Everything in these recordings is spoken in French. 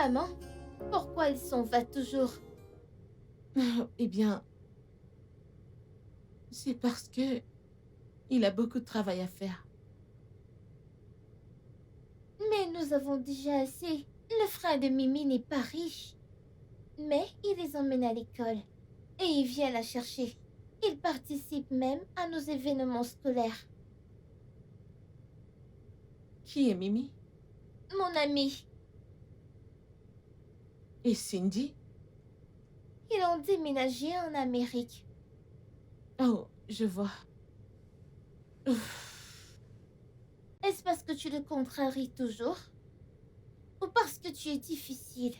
Maman, pourquoi il s'en va toujours? Eh bien, c'est parce que il a beaucoup de travail à faire. Mais nous avons déjà assez. Le frère de Mimi n'est pas riche. Mais il les emmène à l'école. Et il vient la chercher. Il participe même à nos événements scolaires. Qui est Mimi? Mon ami, Et Cindy? ils ont déménagé en Amérique. Oh, je vois. Ouf. Est-ce parce que tu le contraries toujours? Ou parce que tu es difficile?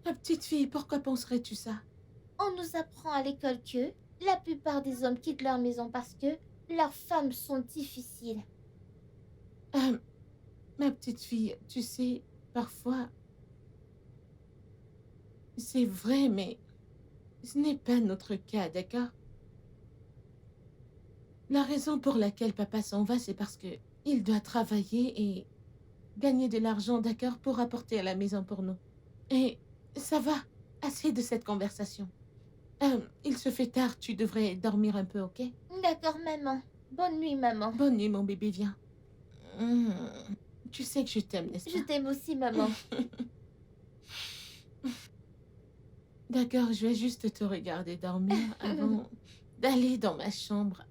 Ma petite fille, pourquoi penserais-tu ça? On nous apprend à l'école que la plupart des hommes quittent leur maison parce que leurs femmes sont difficiles. Euh, Ma petite fille, tu sais, parfois, c'est vrai, mais ce n'est pas notre cas, d'accord? La raison pour laquelle papa s'en va, c'est parce que il doit travailler et gagner de l'argent, d'accord, pour apporter à la maison pour nous. Et ça va, assez de cette conversation. Il se fait tard, tu devrais dormir un peu, ok? D'accord, maman. Bonne nuit, maman. Bonne nuit, mon bébé, viens. Hmm. Tu sais que je t'aime, n'est-ce Je pas? t'aime aussi, maman. D'accord, je vais juste te regarder dormir avant d'aller dans ma chambre.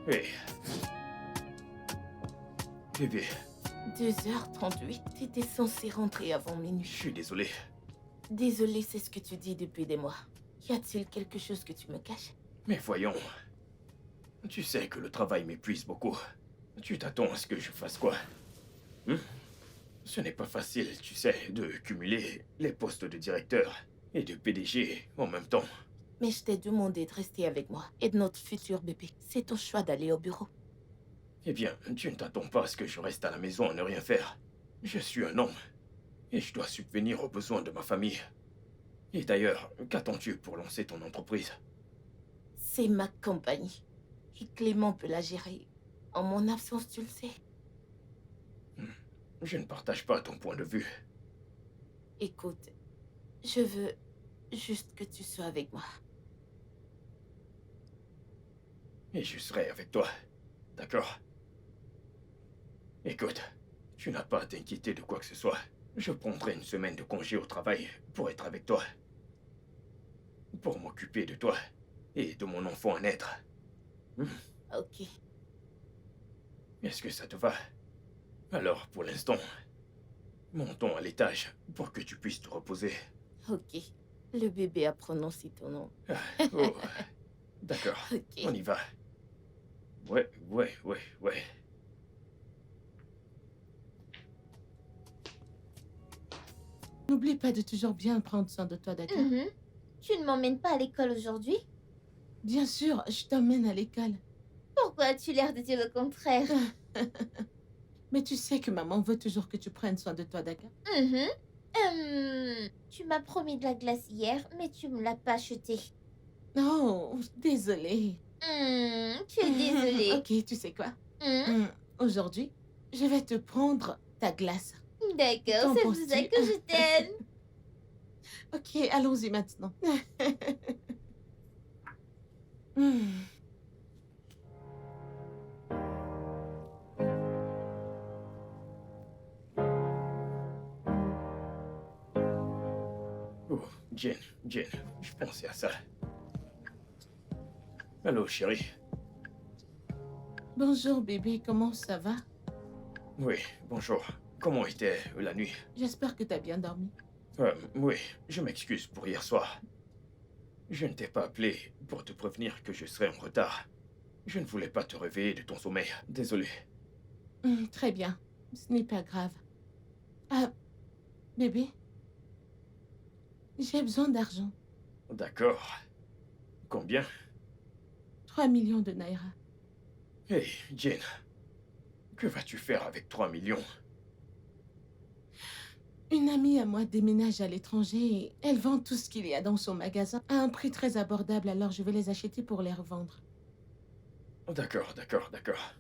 Hé, bébé, 2h38, t'étais censé rentrer avant je minuit. suis désolé. Désolée, c'est ce que tu dis depuis des mois. Y a-t-il quelque chose que tu me caches? Mais voyons, tu sais que le travail m'épuise beaucoup. Tu t'attends à ce que je fasse quoi? Ce n'est pas facile, tu sais, de cumuler les postes de directeur et de PDG en même temps. Mais je t'ai demandé de rester avec moi et de notre futur bébé. C'est ton choix d'aller au bureau. Eh bien, tu ne t'attends pas à ce que je reste à la maison à ne rien faire. Je suis un homme et je dois subvenir aux besoins de ma famille. Et d'ailleurs, qu'attends-tu pour lancer ton entreprise? C'est ma compagnie. Et Clément peut la gérer. En mon absence, tu le sais. Je ne partage pas ton point de vue. Écoute, je veux juste que tu sois avec moi. Et je serai avec toi. D'accord? Écoute, tu n'as pas à t'inquiéter de quoi que ce soit. Je prendrai une semaine de congé au travail pour être avec toi. Pour m'occuper de toi et de mon enfant à naître. Ok. Est-ce que ça te va? Alors, pour l'instant, montons à l'étage pour que tu puisses te reposer. Ok. Le bébé a prononcé ton nom. Oh, d'accord, Ok. on y va. Ouais. N'oublie pas de toujours bien prendre soin de toi, d'accord? Mhm. Tu ne m'emmènes pas à l'école aujourd'hui? Bien sûr, je t'emmène à l'école. Pourquoi as-tu l'air de dire le contraire? Mais tu sais que maman veut toujours que tu prennes soin de toi, d'accord? Mhm. Tu m'as promis de la glace hier, mais tu me l'as pas achetée. Oh, désolée. Tu es désolée. Ok, tu sais quoi? Hmm, Aujourd'hui, je vais te prendre ta glace. D'accord, Qu'en c'est pour ça penses-tu? que je t'aime. Ok, allons-y maintenant. Hmm. Oh, Jen, je pensais à ça. Allô, chérie. Bonjour bébé, comment ça va? Oui, bonjour. Comment était la nuit? J'espère que t'as bien dormi. Oui, je m'excuse pour hier soir. Je ne t'ai pas appelé pour te prévenir que je serais en retard. Je ne voulais pas te réveiller de ton sommeil. Désolé. Très bien. Ce n'est pas grave. Ah, bébé, j'ai besoin d'argent. D'accord. Combien? 3 millions de naira. Hey, Jane. Que vas-tu faire avec 3 millions? Une amie à moi déménage à l'étranger et elle vend tout ce qu'il y a dans son magasin à un prix très abordable, alors je vais les acheter pour les revendre. D'accord, d'accord, d'accord.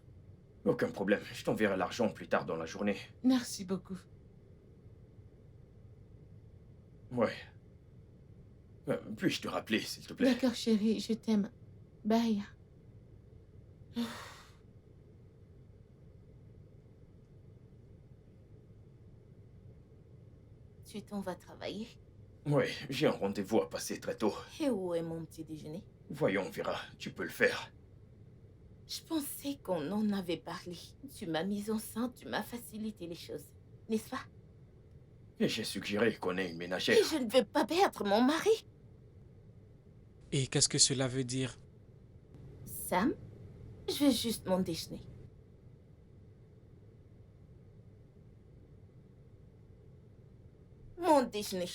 Aucun problème. Je t'enverrai l'argent plus tard dans la journée. Merci beaucoup. Ouais. Puis-je te rappeler, s'il te plaît? D'accord, chérie, je t'aime. Bye. Tu t'en vas travailler? Ouais, j'ai un rendez-vous à passer très tôt. Et où est mon petit déjeuner? Voyons, on verra. Tu peux le faire. Je pensais qu'on en avait parlé. Tu m'as mise enceinte, tu m'as facilité les choses. N'est-ce pas? Et j'ai suggéré qu'on ait une ménagère. Et je ne veux pas perdre mon mari. Et qu'est-ce que cela veut dire? Sam, je veux juste mon déjeuner. Mon déjeuner.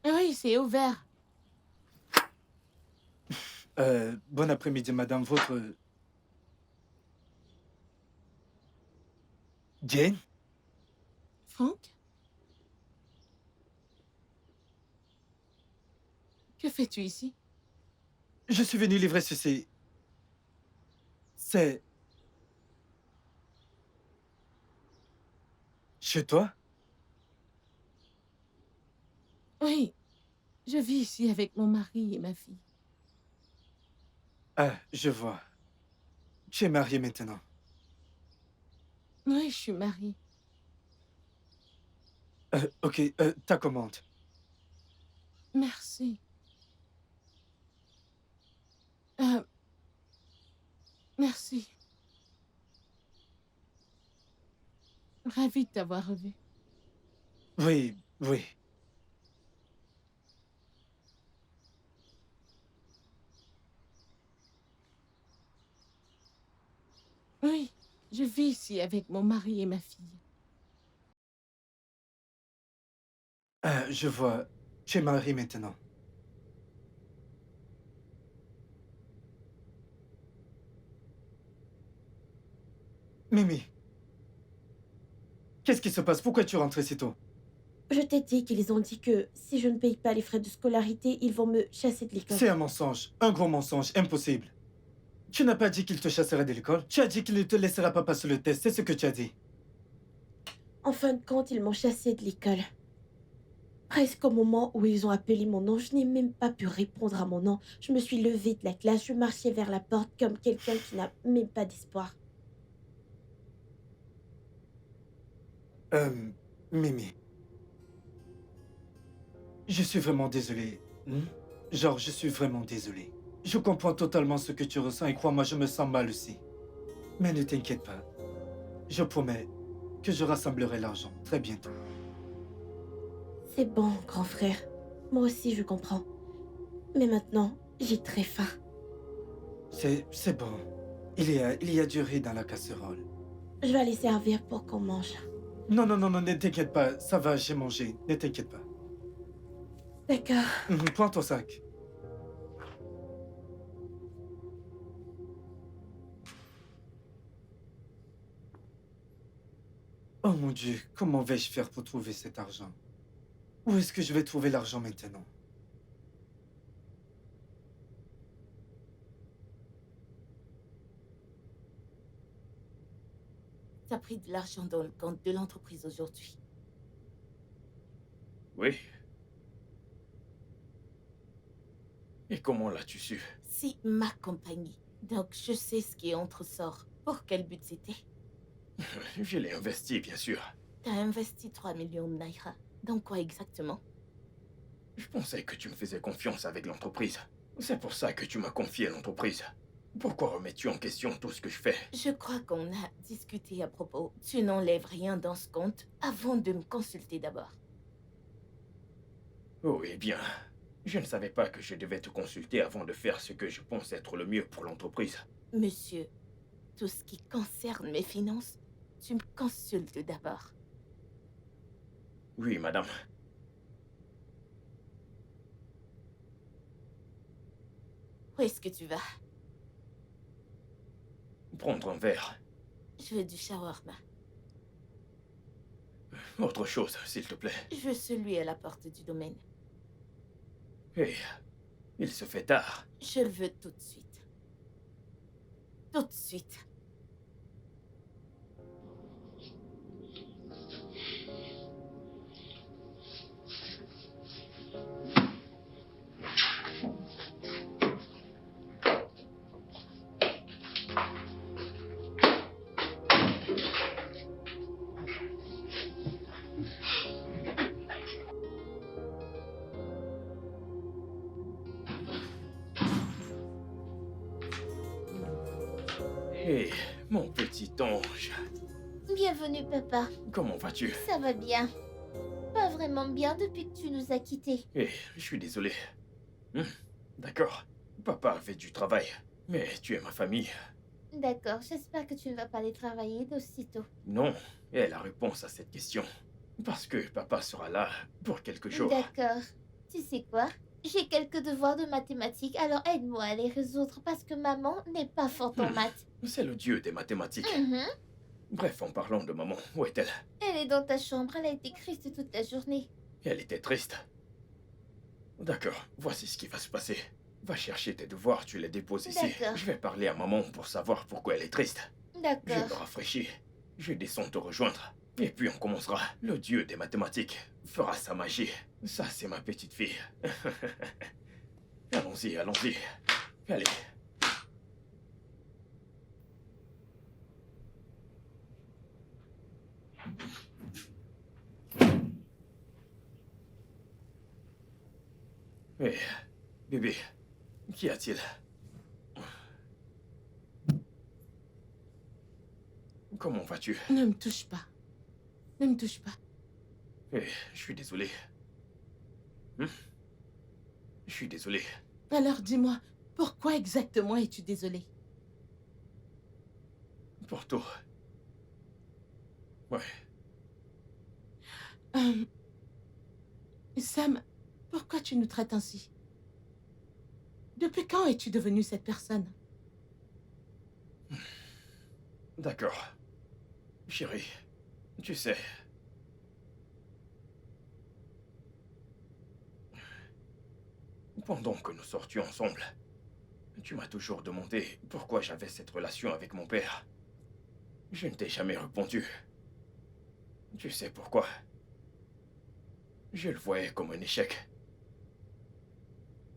Oui, c'est ouvert. Bon après-midi, madame. Votre... Jane? Franck? Que fais-tu ici? Je suis venu livrer ceci. C'est... Chez toi? Oui, je vis ici avec mon mari et ma fille. Ah, je vois. Tu es mariée maintenant. Oui, je suis mariée. Ok, ta commande. Merci. Euh, merci. Ravie de t'avoir revu. Oui, oui. Oui, je vis ici avec mon mari et ma fille. Ah, je vois. Tu es mariée maintenant. Mimi, qu'est-ce qui se passe? Pourquoi tu rentres si tôt? Je t'ai dit qu'ils ont dit que si je ne paye pas les frais de scolarité, ils vont me chasser de l'école. C'est un mensonge. Un gros mensonge. Impossible. Tu n'as pas dit qu'il te chassera de l'école. Tu as dit qu'il ne te laissera pas passer le test. C'est ce que tu as dit. En fin de compte, ils m'ont chassé de l'école. Presque au moment où ils ont appelé mon nom, je n'ai même pas pu répondre à mon nom. Je me suis levée de la classe, je marchais vers la porte comme quelqu'un qui n'a même pas d'espoir. Mimi. Je suis vraiment désolé. Genre, je suis vraiment désolé. Je comprends totalement ce que tu ressens et crois-moi, je me sens mal aussi. Mais ne t'inquiète pas. Je promets que je rassemblerai l'argent très bientôt. C'est bon, grand frère. Moi aussi, je comprends. Mais maintenant, j'ai très faim. C'est bon. Il y a du riz dans la casserole. Je vais aller servir pour qu'on mange. Non, non, non, non, ne t'inquiète pas. Ça va, j'ai mangé. Ne t'inquiète pas. D'accord. Prends ton sac. Oh mon Dieu, comment vais-je faire pour trouver cet argent? Où est-ce que je vais trouver l'argent maintenant? T'as pris de l'argent dans le compte de l'entreprise aujourd'hui. Oui. Et comment l'as-tu su? C'est ma compagnie. Donc, je sais ce qui entre-sort. Pour quel but c'était? Je l'ai investi, bien sûr. T'as investi 3 millions de naira. Dans quoi exactement? Je pensais que tu me faisais confiance avec l'entreprise. C'est pour ça que tu m'as confié l'entreprise. Pourquoi remets-tu en question tout ce que je fais? Je crois qu'on a discuté à propos. Tu n'enlèves rien dans ce compte avant de me consulter d'abord. Oh, eh bien, je ne savais pas que je devais te consulter avant de faire ce que je pense être le mieux pour l'entreprise. Monsieur, tout ce qui concerne mes finances, tu me consultes d'abord. Oui, madame. Où est-ce que tu vas? Prendre un verre. Je veux du shawarma. Autre chose, s'il te plaît. Je veux celui à la porte du domaine. Hé, il se fait tard. Je le veux tout de suite. Tout de suite. Hé, mon petit ange. Bienvenue, papa. Comment vas-tu? Ça va bien. Pas vraiment bien depuis que tu nous as quittés. Hé, je suis désolé. D'accord. Papa avait du travail. Mais tu es ma famille. D'accord, j'espère que tu ne vas pas aller travailler d'aussitôt. Non, est la réponse à cette question. Parce que papa sera là pour quelques jours. D'accord. Tu sais quoi? J'ai quelques devoirs de mathématiques, alors aide-moi à les résoudre parce que maman n'est pas forte en maths. C'est le dieu des mathématiques. Mhm. Bref, en parlant de maman, où est-elle? Elle est dans ta chambre, elle a été triste toute la journée. Elle était triste. D'accord, voici ce qui va se passer. Va chercher tes devoirs, tu les déposes ici. D'accord. Je vais parler à maman pour savoir pourquoi elle est triste. Je D'accord. me rafraîchis. Je descends te rejoindre. Et puis on commencera. Le dieu des mathématiques fera sa magie. Ça, c'est ma petite fille. Allons-y, allons-y. Allez. Hé, bébé, qu'y a-t-il? Comment vas-tu? Ne me touche pas. Ne me touche pas. Hé, je suis désolé. Je suis désolé. Alors dis-moi, pourquoi exactement es-tu désolé? Pour tout. Ouais. Sam, pourquoi tu nous traites ainsi? Depuis quand es-tu devenu cette personne? D'accord. Chérie, tu sais... Pendant que nous sortions ensemble, tu m'as toujours demandé pourquoi j'avais cette relation avec mon père. Je ne t'ai jamais répondu. Tu sais pourquoi? Je le voyais comme un échec.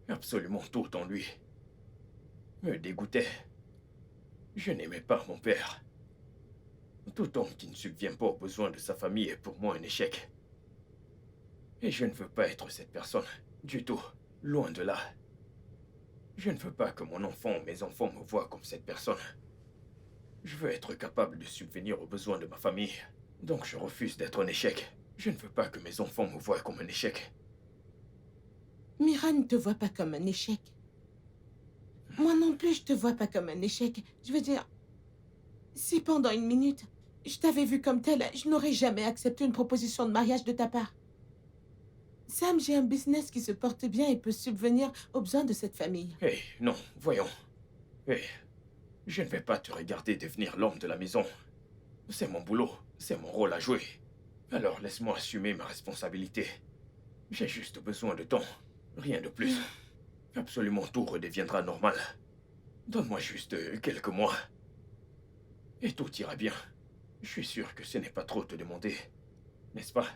Absolument tout en lui me dégoûtait. Je n'aimais pas mon père. Tout homme qui ne subvient pas aux besoins de sa famille est pour moi un échec. Et je ne veux pas être cette personne, du tout. Loin de là. Je ne veux pas que mon enfant ou mes enfants me voient comme cette personne. Je veux être capable de subvenir aux besoins de ma famille. Donc je refuse d'être un échec. Je ne veux pas que mes enfants me voient comme un échec. Mira ne te voit pas comme un échec. Moi non plus, je te vois pas comme un échec. Je veux dire, si pendant une minute, je t'avais vu comme tel, je n'aurais jamais accepté une proposition de mariage de ta part. Sam, j'ai un business qui se porte bien et peut subvenir aux besoins de cette famille. Hé, non, voyons. Hé, je ne vais pas te regarder devenir l'homme de la maison. C'est mon boulot, c'est mon rôle à jouer. Alors laisse-moi assumer ma responsabilité. J'ai juste besoin de temps, rien de plus. Absolument tout redeviendra normal. Donne-moi juste quelques mois. Et tout ira bien. Je suis sûr que ce n'est pas trop te demander, n'est-ce pas?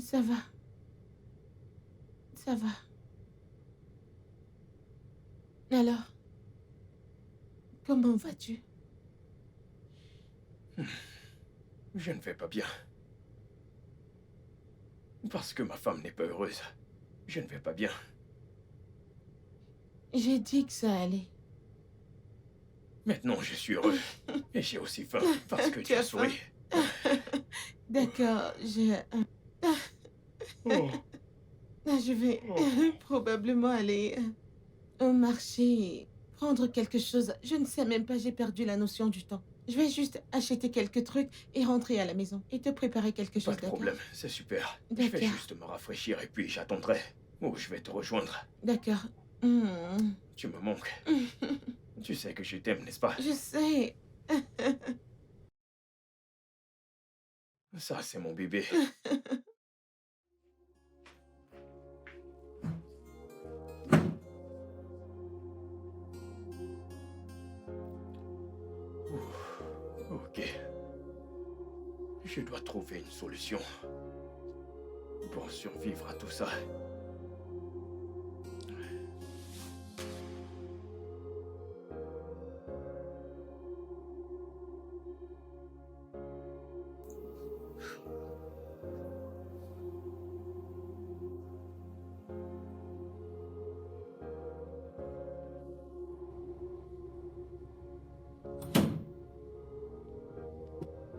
Ça va. Ça va. Alors, comment vas-tu? Je ne vais pas bien. Parce que ma femme n'est pas heureuse. Je ne vais pas bien. J'ai dit que ça allait. Maintenant, je suis heureux. Et j'ai aussi faim parce que tu as faim? souri. D'accord, Oh. je vais probablement aller au marché et prendre quelque chose. Je ne sais même pas, j'ai perdu la notion du temps. Je vais juste acheter quelques trucs et rentrer à la maison et te préparer quelque Pas chose, de d'accord? problème, c'est super. Je vais D'accord. juste me rafraîchir et puis j'attendrai. Ou je vais te rejoindre. D'accord. Hmm. Tu me manques. Tu sais que je t'aime, n'est-ce pas? Je sais. Ça, c'est mon bébé. Ouh, ok. Je dois trouver une solution pour survivre à tout ça.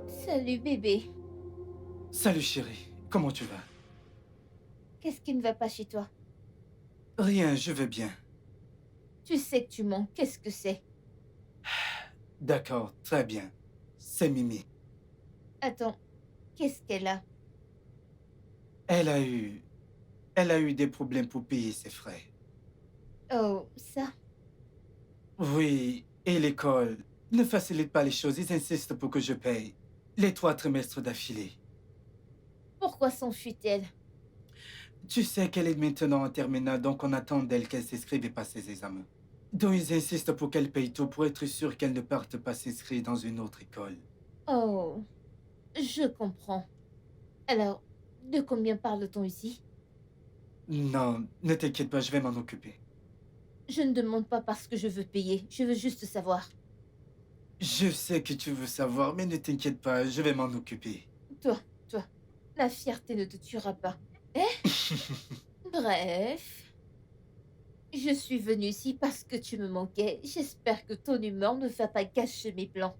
Salut bébé. Salut chérie, comment tu vas? Qu'est-ce qui ne va pas chez toi? Rien, je vais bien. Tu sais que tu mens. Qu'est-ce que c'est? D'accord, très bien. C'est Mimi. Attends, qu'est-ce qu'elle a? Elle a eu des problèmes pour payer ses frais. Oh, ça. Oui, et l'école ne facilite pas les choses. Ils insistent pour que je paye les 3 trimestres d'affilée. Pourquoi s'enfuit-elle? Tu sais qu'elle est maintenant en terminale, donc on attend d'elle qu'elle s'inscrive et passe ses examens. Donc ils insistent pour qu'elle paye tout pour être sûre qu'elle ne parte pas s'inscrire dans une autre école. Oh, je comprends. Alors, de combien parle-t-on ici? Non, ne t'inquiète pas, je vais m'en occuper. Je ne demande pas parce que je veux payer. Je veux juste savoir. Je sais que tu veux savoir, mais ne t'inquiète pas, je vais m'en occuper. Toi, la fierté ne te tuera pas. Eh? Bref. Je suis venue ici parce que tu me manquais. J'espère que ton humeur ne va pas gâcher mes plans.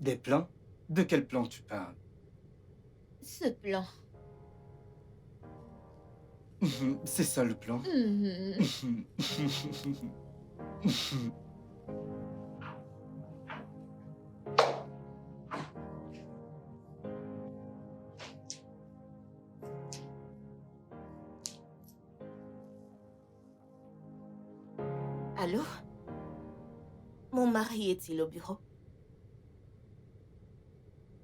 Des plans? De quel plan tu parles? Ce plan. C'est ça le plan. Mhm. Allô? Mon mari est-il au bureau?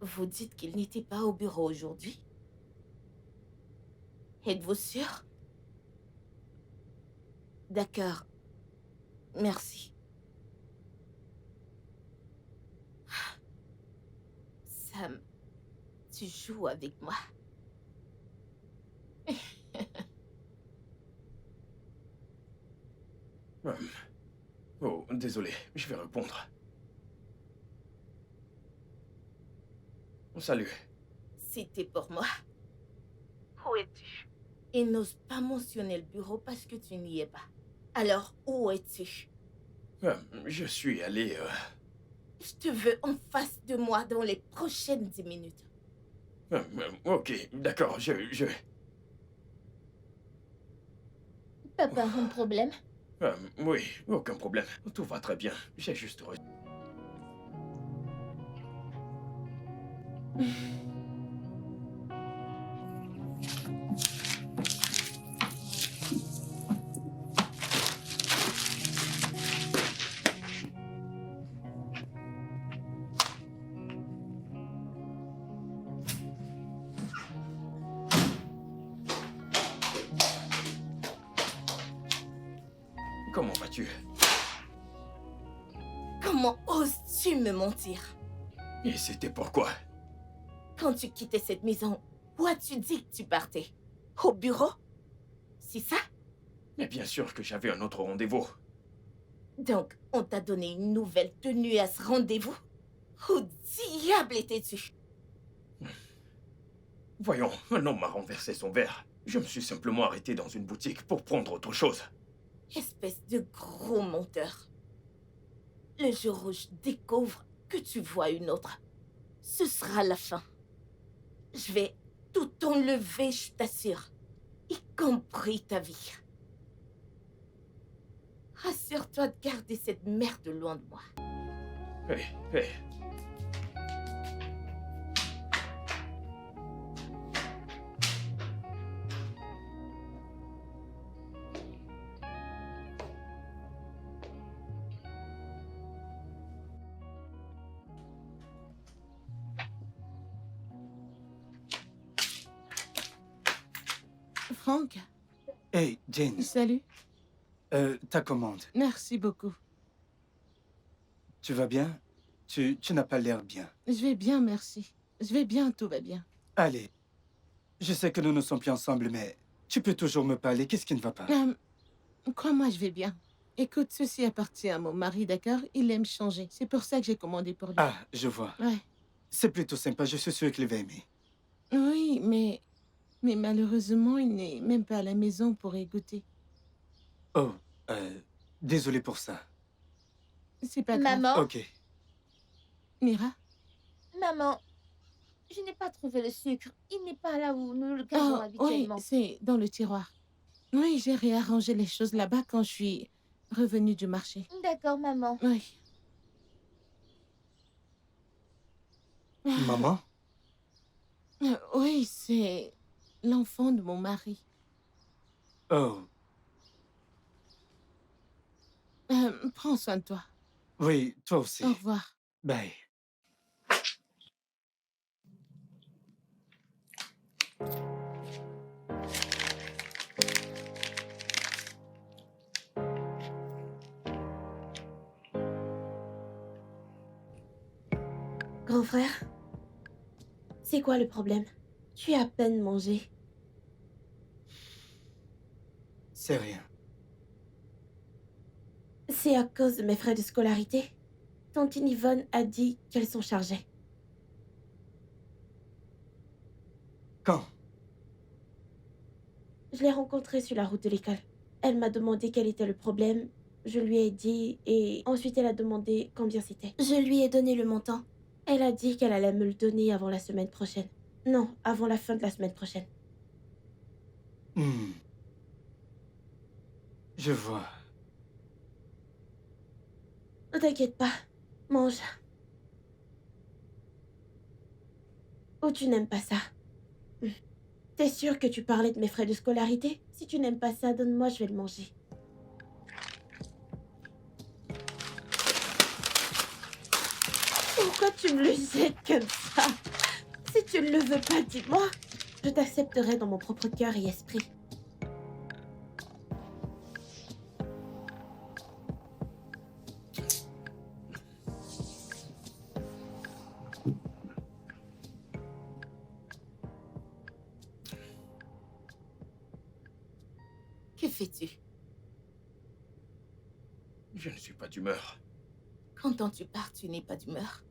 Vous dites qu'il n'était pas au bureau aujourd'hui? Êtes-vous sûr? D'accord. Merci. Sam, tu joues avec moi. Oh, désolé, je vais répondre. Salut. C'était pour moi. Où es-tu? Il n'ose pas mentionner le bureau parce que tu n'y es pas. Alors, où es-tu? Je suis allé... Je te veux en face de moi dans les prochaines 10 minutes. ok, d'accord, je... Papa, un problème? Oui, aucun problème. Tout va très bien. J'ai juste... Comment vas-tu? Comment oses-tu me mentir? Et c'était pourquoi? Quand tu quittais cette maison, Où as-tu dit que tu partais? Au bureau? C'est ça? Mais bien sûr que j'avais un autre rendez-vous. Donc, on t'a donné une nouvelle tenue à ce rendez-vous? Où diable étais-tu? Voyons, un homme m'a renversé son verre. Je me suis simplement arrêté dans une boutique pour prendre autre chose. Espèce de gros menteur. Le jour où je découvre que tu vois une autre, ce sera la fin. Je vais tout enlever, je t'assure. Y compris ta vie. Assure-toi de garder cette merde loin de moi. Hé, hé. Franck, Hey, Jane, salut. ta commande. Merci beaucoup. Tu vas bien? Tu n'as pas l'air bien. Je vais bien, merci. Je vais bien, tout va bien. Allez, je sais que nous ne sommes plus ensemble, mais tu peux toujours me parler. Qu'est-ce qui ne va pas? Crois-moi, je vais bien. Écoute, ceci appartient à mon mari, d'accord? Il aime changer. C'est pour ça que j'ai commandé pour lui. Ah, je vois. Ouais. C'est plutôt sympa, je suis sûr qu'il va aimer. Oui, mais malheureusement, il n'est même pas à la maison pour y goûter. Oh, désolé pour ça. C'est pas grave. Maman, Ok. Mira? maman, je n'ai pas trouvé le sucre. Il n'est pas là où nous le gardons Oh, oui, habituellement. c'est dans le tiroir. Oui, j'ai réarrangé les choses là-bas quand je suis revenue du marché. D'accord, maman. Oui. Maman? Oui, c'est l'enfant de mon mari. Oh, Prends soin de toi. oui, toi aussi. Au revoir. Bye. Grand frère, c'est quoi le problème? Tu as à peine mangé. C'est rien. C'est à cause de mes frais de scolarité. Tantine Yvonne a dit qu'elles sont chargées. Quand? Je l'ai rencontrée sur la route de l'école. Elle m'a demandé quel était le problème. Je lui ai dit et ensuite elle a demandé combien c'était. Je lui ai donné le montant. Elle a dit qu'elle allait me le donner avant la semaine prochaine. Non, avant la fin de la semaine prochaine. Hmm. Je vois. Ne t'inquiète pas, mange. Ou tu n'aimes pas ça? T'es sûr que tu parlais de mes frais de scolarité? Si tu n'aimes pas ça, donne-moi, je vais le manger. Pourquoi tu me le jettes comme ça? Si tu ne le veux pas, dis-moi. Je t'accepterai dans mon propre cœur et esprit. Que fais-tu? Je ne suis pas d'humeur. Quand tu pars, tu n'es pas d'humeur.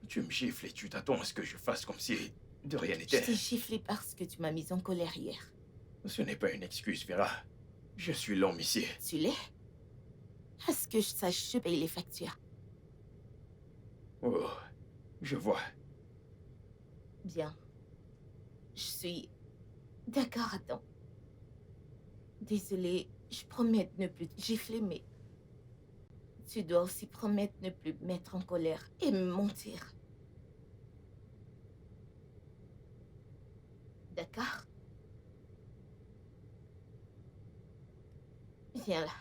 Tu me gifles et tu t'attends à ce que je fasse comme si de rien Je n'était. t'ai giflé parce que tu m'as mise en colère hier. Ce n'est pas une excuse, Vera. Je suis l'homme ici. Tu l'es? À ce que je sache, je paye les factures. Oh, je vois. Bien. Je suis... D'accord, attends. Désolée, je promets de ne plus te gifler, mais... Tu dois aussi promettre de ne plus me mettre en colère et me mentir. D'accord? Viens là.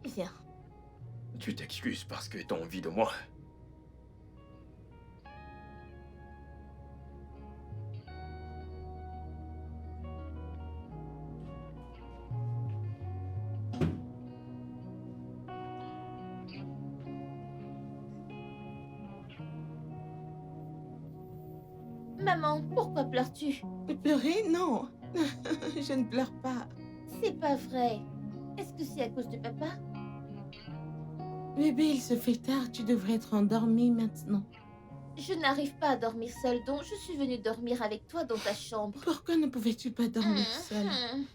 Viens. Tu t'excuses parce que t'as envie de moi. Maman, pourquoi pleures-tu? Pleurer? Non. Je ne pleure pas. C'est pas vrai. Est-ce que c'est à cause de papa? Bébé, il se fait tard. Tu devrais être endormie maintenant. Je n'arrive pas à dormir seule, donc je suis venue dormir avec toi dans ta chambre. Pourquoi ne pouvais-tu pas dormir seule? Mhm.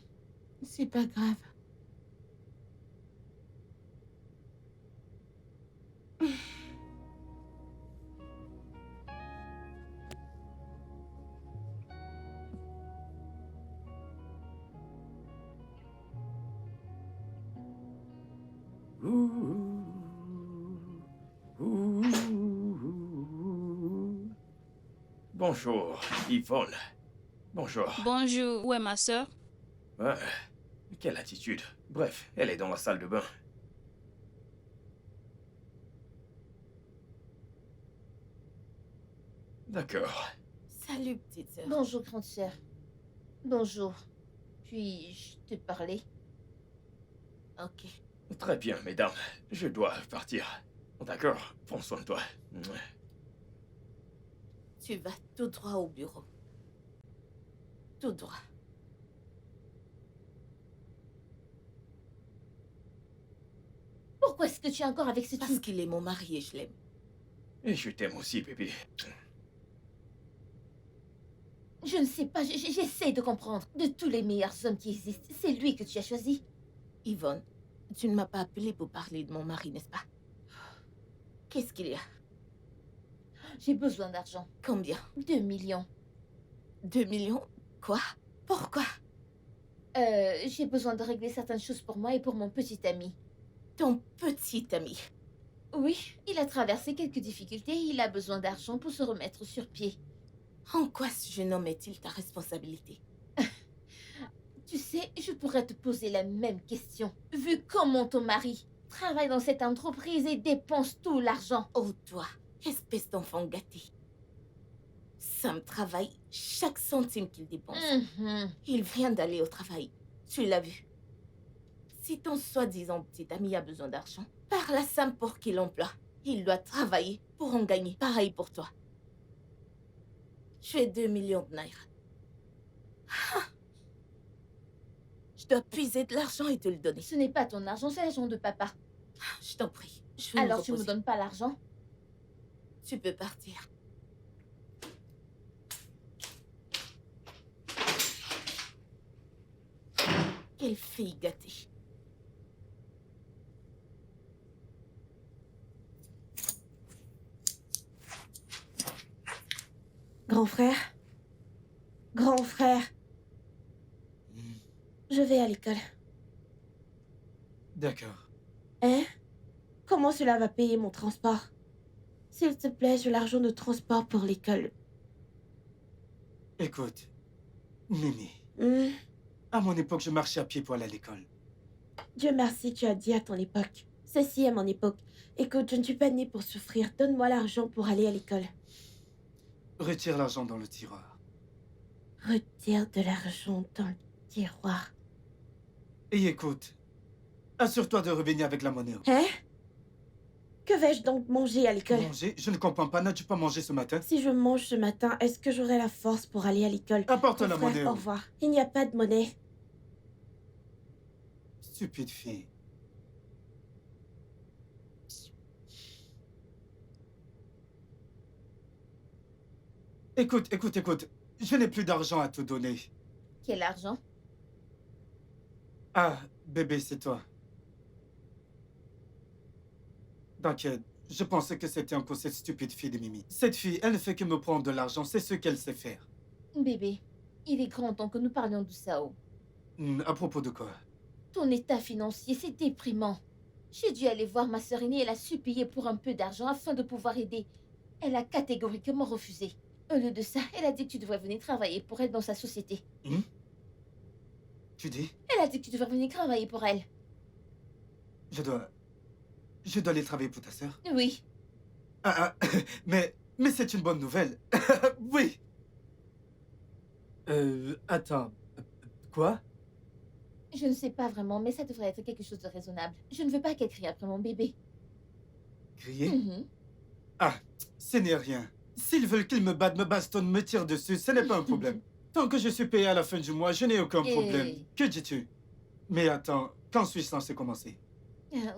C'est pas grave. Bonjour, Yvonne. Bonjour. Bonjour, où est ma sœur? Ah, quelle attitude. Bref, elle est dans la salle de bain. D'accord. Salut, petite sœur. Bonjour, grande sœur. Bonjour. Puis-je te parler? Ok. Très bien, mesdames. Je dois partir. D'accord, prends soin de toi. Tu vas tout droit au bureau. Tout droit. Pourquoi est-ce que tu es encore avec ce Parce type? qu'il est mon mari et je l'aime. Et je t'aime aussi, bébé. Je ne sais pas, j'essaie de comprendre. De tous les meilleurs hommes qui existent, c'est lui que tu as choisi. Yvonne, tu ne m'as pas appelé pour parler de mon mari, n'est-ce pas? Qu'est-ce qu'il y a? J'ai besoin d'argent. Combien? 2 millions. 2 millions? Quoi? Pourquoi? J'ai besoin de régler certaines choses pour moi et pour mon petit ami. Ton petit ami. Oui, il a traversé quelques difficultés et il a besoin d'argent pour se remettre sur pied. En quoi ce jeune homme est-il ta responsabilité? Tu sais, je pourrais te poser la même question. Vu comment ton mari travaille dans cette entreprise et dépense tout l'argent. Oh toi, espèce d'enfant gâté. Sam travaille chaque centime qu'il dépense. Mhm. Il vient d'aller au travail. Tu l'as vu. Si ton soi-disant petit ami a besoin d'argent, parle à Sam pour qu'il l'emploie. Il doit travailler pour en gagner. Pareil pour toi. Tu es 2 millions de naira. Ah. Je dois puiser de l'argent et te le donner. Ce n'est pas ton argent, c'est l'argent de papa. Je t'en prie. Je vais Alors me tu me reposer. donnes pas l'argent? Tu peux partir. Quelle fille gâtée. Grand frère? Grand frère? Je vais à l'école. D'accord. Hein? Comment cela va payer mon transport? S'il te plaît, j'ai l'argent de transport pour l'école. Écoute, Mimi, Hmm, à mon époque, je marchais à pied pour aller à l'école. Dieu merci, tu as dit à ton époque. Ceci est mon époque. Écoute, je ne suis pas née pour souffrir. Donne-moi l'argent pour aller à l'école. Retire l'argent dans le tiroir. Retire de l'argent dans le tiroir. Et écoute, assure-toi de revenir avec la monnaie. Hein? Que vais-je donc manger à l'école? Manger? Je ne comprends pas. N'as-tu pas mangé ce matin? Si je mange ce matin, est-ce que j'aurai la force pour aller à l'école? Apporte Mon la frère, monnaie. au revoir. Il n'y a pas de monnaie. Stupide fille. Écoute, écoute, écoute. Je n'ai plus d'argent à te donner. Quel argent? Ah, bébé, c'est toi. T'inquiète, je pensais que c'était encore cette stupide fille de Mimi. Cette fille, elle ne fait que me prendre de l'argent, c'est ce qu'elle sait faire. Bébé, il est grand temps que nous parlions de Sao. À propos de quoi? Ton état financier, c'est déprimant. J'ai dû aller voir ma sœur aînée, elle a supplié pour un peu d'argent afin de pouvoir aider. Elle a catégoriquement refusé. Au lieu de ça, elle a dit que tu devrais venir travailler pour elle dans sa société. Tu dis? Elle a dit que tu devrais venir travailler pour elle. Je dois aller travailler pour ta sœur? Oui. Mais c'est une bonne nouvelle. Oui. Attends. Quoi? Je ne sais pas vraiment, mais ça devrait être quelque chose de raisonnable. Je ne veux pas qu'elle crie après mon bébé. Crier? Mhm. Ce n'est rien. S'ils veulent qu'ils me battent, me bastonnent, me tirent dessus, ce n'est pas un problème. Tant que je suis payé à la fin du mois, je n'ai aucun problème. Et- Que dis-tu? Mais attends, quand suis-je censé commencer?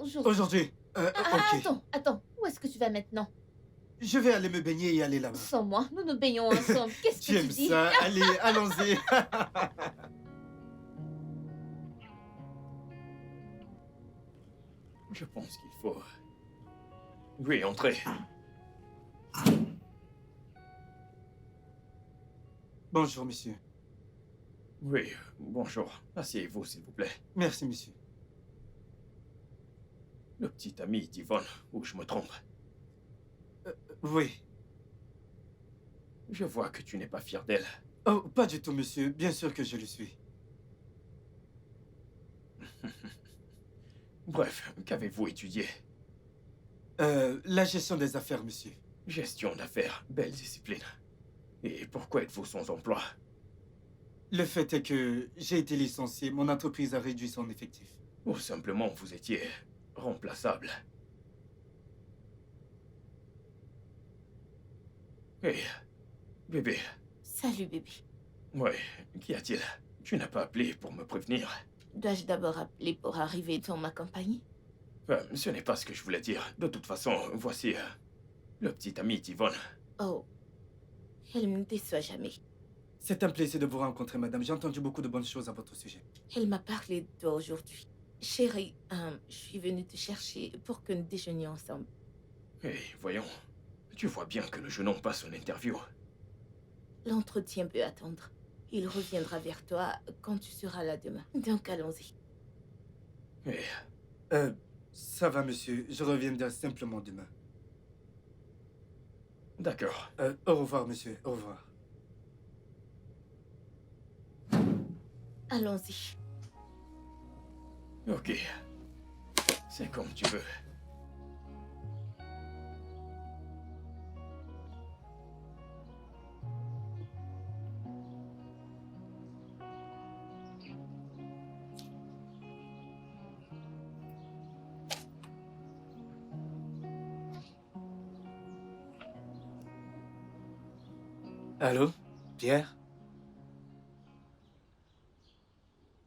Aujourd'hui. Aujourd'hui. Ok. Attends. Où est-ce que tu vas maintenant? Je vais aller me baigner et aller là-bas. Sans moi, nous nous baignons ensemble. Qu'est-ce Tu que tu aimes dis? ça? Allez, allons-y. Je pense qu'il faut... Oui, entrez. Bonjour, monsieur. Oui, bonjour. Asseyez-vous, s'il vous plaît. Merci, monsieur. Le petit ami d'Yvonne, ou je me trompe? Oui. Je vois que tu n'es pas fier d'elle. Oh, pas du tout, monsieur. Bien sûr que je le suis. Bref, qu'avez-vous étudié? La gestion des affaires, monsieur. Gestion d'affaires, belle discipline. Et pourquoi êtes-vous sans emploi? Le fait est que j'ai été licencié. Mon entreprise a réduit son effectif. Ou simplement vous étiez remplaçable? Hé, bébé. Salut, bébé. Ouais, qu'y a-t-il? Tu n'as pas appelé pour me prévenir? Dois-je d'abord appeler pour arriver dans ma compagnie? Ce n'est pas ce que je voulais dire. De toute façon, voici le petit ami d'Yvonne. Oh, elle ne me déçoit jamais. C'est un plaisir de vous rencontrer, madame. J'ai entendu beaucoup de bonnes choses à votre sujet. Elle m'a parlé de toi aujourd'hui. Chérie, je suis venue te chercher pour que nous déjeunions ensemble. Hé, voyons. Tu vois bien que le jeune homme passe son interview. L'entretien peut attendre. Il reviendra vers toi quand tu seras là demain. Donc allons-y. Hé, Ça va, monsieur. Je reviendrai simplement demain. d'accord. Au revoir, monsieur. Au revoir. Allons-y. Ok. C'est comme tu veux. Allô? Pierre?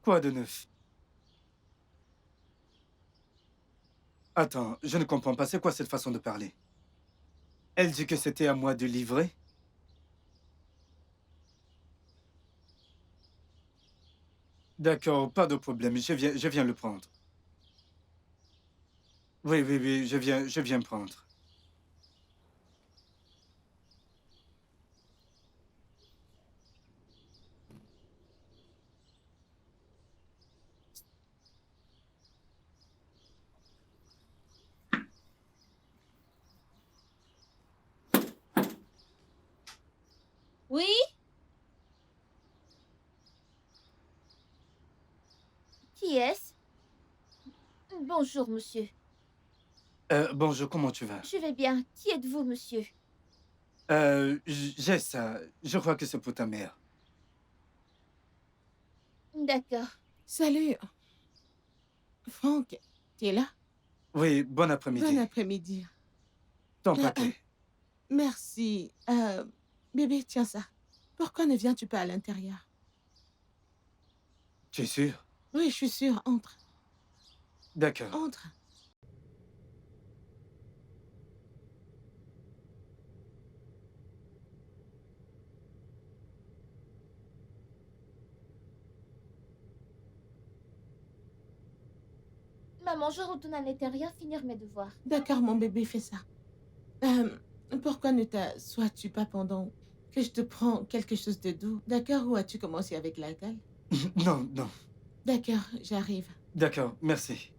Quoi de neuf? Attends, je ne comprends pas. C'est quoi cette façon de parler? Elle dit que c'était à moi de livrer? D'accord, pas de problème. Je viens le prendre. Oui, je viens prendre. Oui? Qui est-ce? Bonjour, monsieur. Bonjour, comment tu vas? Je vais bien. Qui êtes-vous, monsieur? J'ai ça. Je crois que c'est pour ta mère. D'accord. Salut. Franck, tu es là? Oui, bon après-midi. Bon après-midi. Ton Ah, paquet. Merci. Bébé, tiens ça. Pourquoi ne viens-tu pas à l'intérieur? Tu es sûr? Oui, je suis sûre. Entre. D'accord. Entre. Maman, je retourne à l'intérieur finir mes devoirs. D'accord, mon bébé, fais ça. Pourquoi ne t'assois-tu pas pendant que je te prends quelque chose de doux? D'accord, ou as-tu commencé avec l'alcool? Non, non. D'accord, j'arrive. D'accord, merci.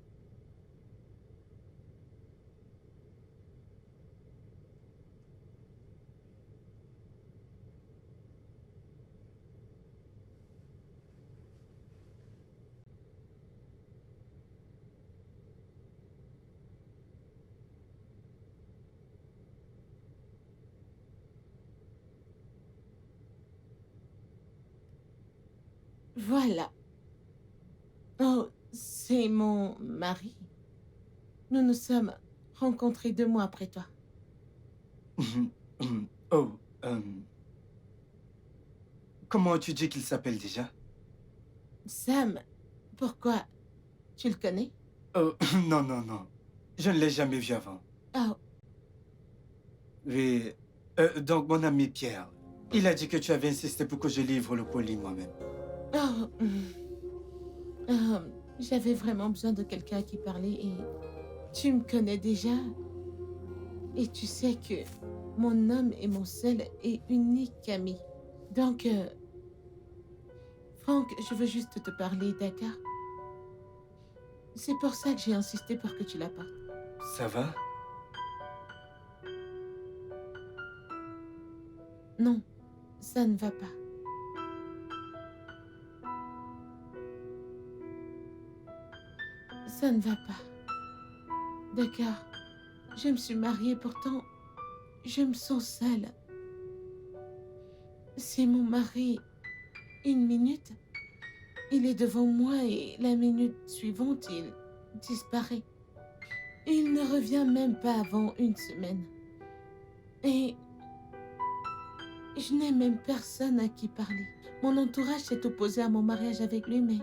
Voilà. Oh, c'est mon mari. Nous nous sommes rencontrés 2 mois après toi. Oh, comment tu dis qu'il s'appelle déjà? Sam, pourquoi? Tu le connais? Oh, non, non, non. Je ne l'ai jamais vu avant. Oh, Oui. Donc, mon ami Pierre, il a dit que tu avais insisté pour que je livre le colis moi-même. oh, j'avais vraiment besoin de quelqu'un à qui parler et tu me connais déjà. Et tu sais que mon homme est mon seul et unique ami. Donc, Franck, je veux juste te parler, d'accord? C'est pour ça que j'ai insisté pour que tu l'apportes. Ça va? Non, ça ne va pas. Ça ne va pas. D'accord. Je me suis mariée, pourtant, je me sens seule. C'est mon mari. Une minute, il est devant moi et la minute suivante, il disparaît. Et il ne revient même pas avant une semaine. Et je n'ai même personne à qui parler. Mon entourage s'est opposé à mon mariage avec lui, mais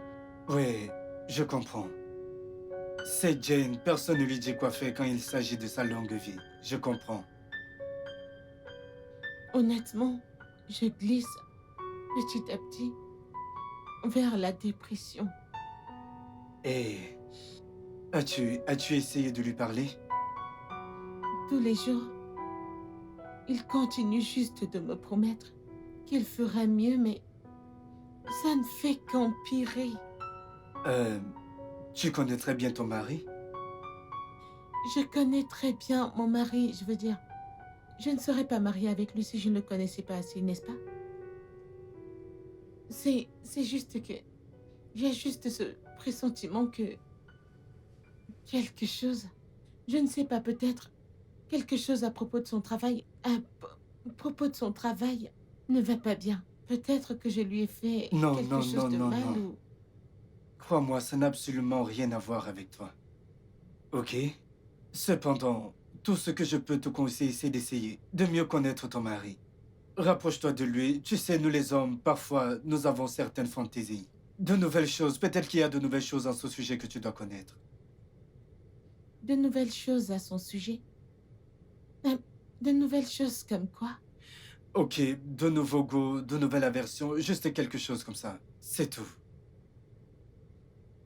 Oui, je comprends. C'est Jane, personne ne lui dit quoi faire quand il s'agit de sa longue vie. Je comprends. honnêtement, je glisse petit à petit vers la dépression. Et as-tu essayé de lui parler? Tous les jours, il continue juste de me promettre qu'il fera mieux, mais ça ne fait qu'empirer. Tu connais très bien ton mari? Je connais très bien mon mari, je veux dire, je ne serais pas mariée avec lui si je ne le connaissais pas assez, n'est-ce pas? C'est juste que j'ai juste ce pressentiment que quelque chose, je ne sais pas, peut-être quelque chose à propos de son travail, propos de son travail ne va pas bien. Peut-être que je lui ai fait Non, quelque non, chose non, de non, mal non. ou... Crois-moi, ça n'a absolument rien à voir avec toi. Ok? Cependant, tout ce que je peux te conseiller, c'est d'essayer de mieux connaître ton mari. Rapproche-toi de lui. Tu sais, nous les hommes, parfois, nous avons certaines fantaisies. De nouvelles choses. Peut-être qu'il y a de nouvelles choses dans ce sujet que tu dois connaître. De nouvelles choses à son sujet. De nouvelles choses comme quoi? Ok, de nouveaux goûts, de nouvelles aversions, juste quelque chose comme ça. C'est tout.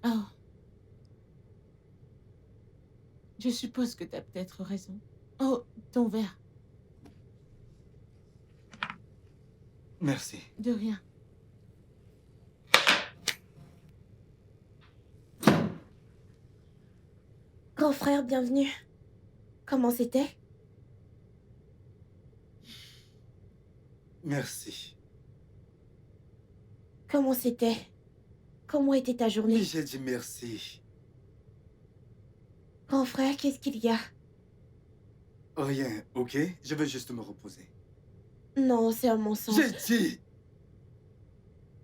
Oh. Je suppose que tu as peut-être raison. Oh, ton verre. Merci. De rien. Grand frère, bienvenue. Comment c'était? Merci. Comment c'était? Comment était ta Oui, journée? j'ai dit merci. Grand frère, qu'est-ce qu'il y a? Rien, ok? Je veux juste me reposer. Non, c'est un mensonge. J'ai dit!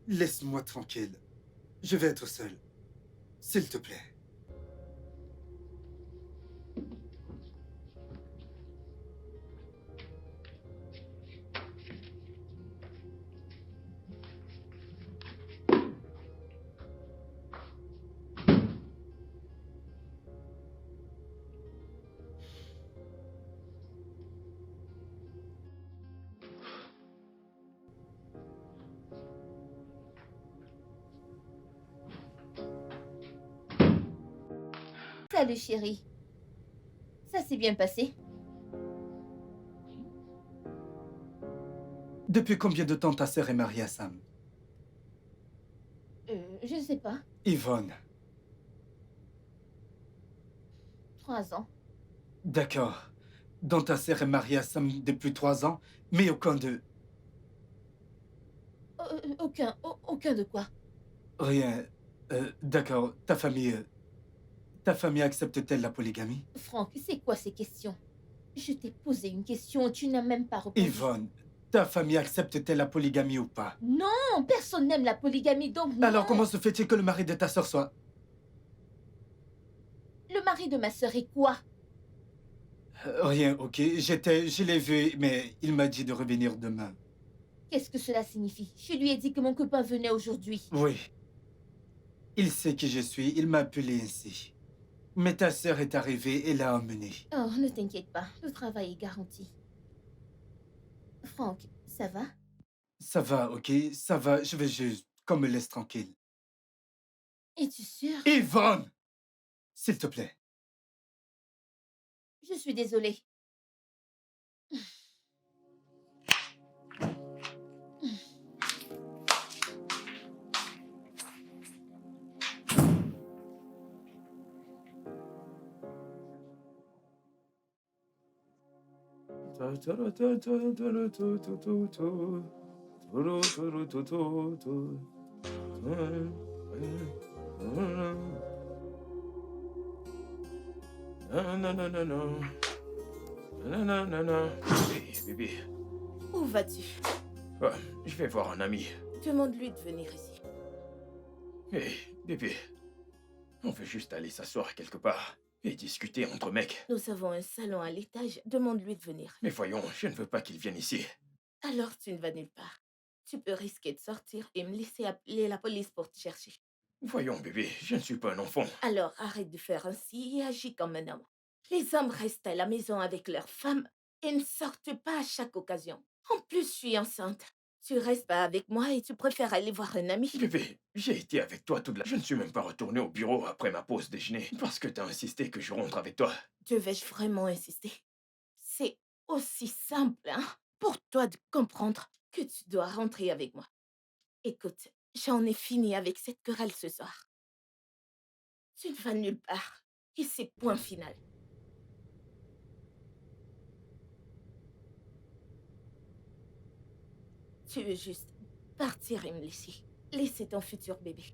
Laisse-moi tranquille. Je vais être seul. S'il te plaît. Salut chérie. Ça s'est bien passé? Depuis combien de temps ta sœur est mariée à Sam? Je ne sais pas. Yvonne. 3 ans. D'accord. Donc ta sœur est mariée à Sam depuis 3 ans, mais aucun d'eux. Aucun de quoi? Rien. D'accord. Ta famille accepte-t-elle la polygamie? Franck, c'est quoi ces questions? Je t'ai posé une question, tu n'as même pas répondu. Yvonne, ta famille accepte-t-elle la polygamie ou pas? Non, personne n'aime la polygamie, donc non. Alors comment se fait-il que le mari de ta sœur soit... Le mari de ma sœur est quoi? Rien, ok. Je l'ai vu, mais il m'a dit de revenir demain. Qu'est-ce que cela signifie? Je lui ai dit que mon copain venait aujourd'hui. Oui. Il sait qui je suis, il m'a appelé ainsi. Mais ta sœur est arrivée et l'a emmené. Oh, ne t'inquiète pas, le travail est garanti. Franck, ça va? Ça va, ok? Ça va, je vais juste qu'on me laisse tranquille. Es-tu sûr? Yvonne! S'il te plaît. Je suis désolée. Non, non, non, non, non. Non, non, non, non. Bébé. Où vas-tu? Ouais, je vais voir un ami. Demande-lui de venir ici. Hé, bébé. On veut juste aller s'asseoir quelque part et discuter entre mecs. Nous avons un salon à l'étage. Demande-lui de venir. Mais voyons, je ne veux pas qu'il vienne ici. Alors tu ne vas nulle part. Tu peux risquer de sortir et me laisser appeler la police pour te chercher. Voyons, bébé, je ne suis pas un enfant. Alors arrête de faire ainsi et agis comme un homme. Les hommes restent à la maison avec leurs femmes et ne sortent pas à chaque occasion. En plus, je suis enceinte. Tu restes pas avec moi et tu préfères aller voir un ami. Bébé, j'ai été avec toi toute la... Je ne suis même pas retourné au bureau après ma pause déjeuner parce que t'as insisté que je rentre avec toi. Devais-je vraiment insister? C'est aussi simple, hein, pour toi de comprendre que tu dois rentrer avec moi. Écoute, j'en ai fini avec cette querelle ce soir. Tu ne vas nulle part. Et c'est point final. Tu veux juste partir et me laisser. Laisser ton futur bébé.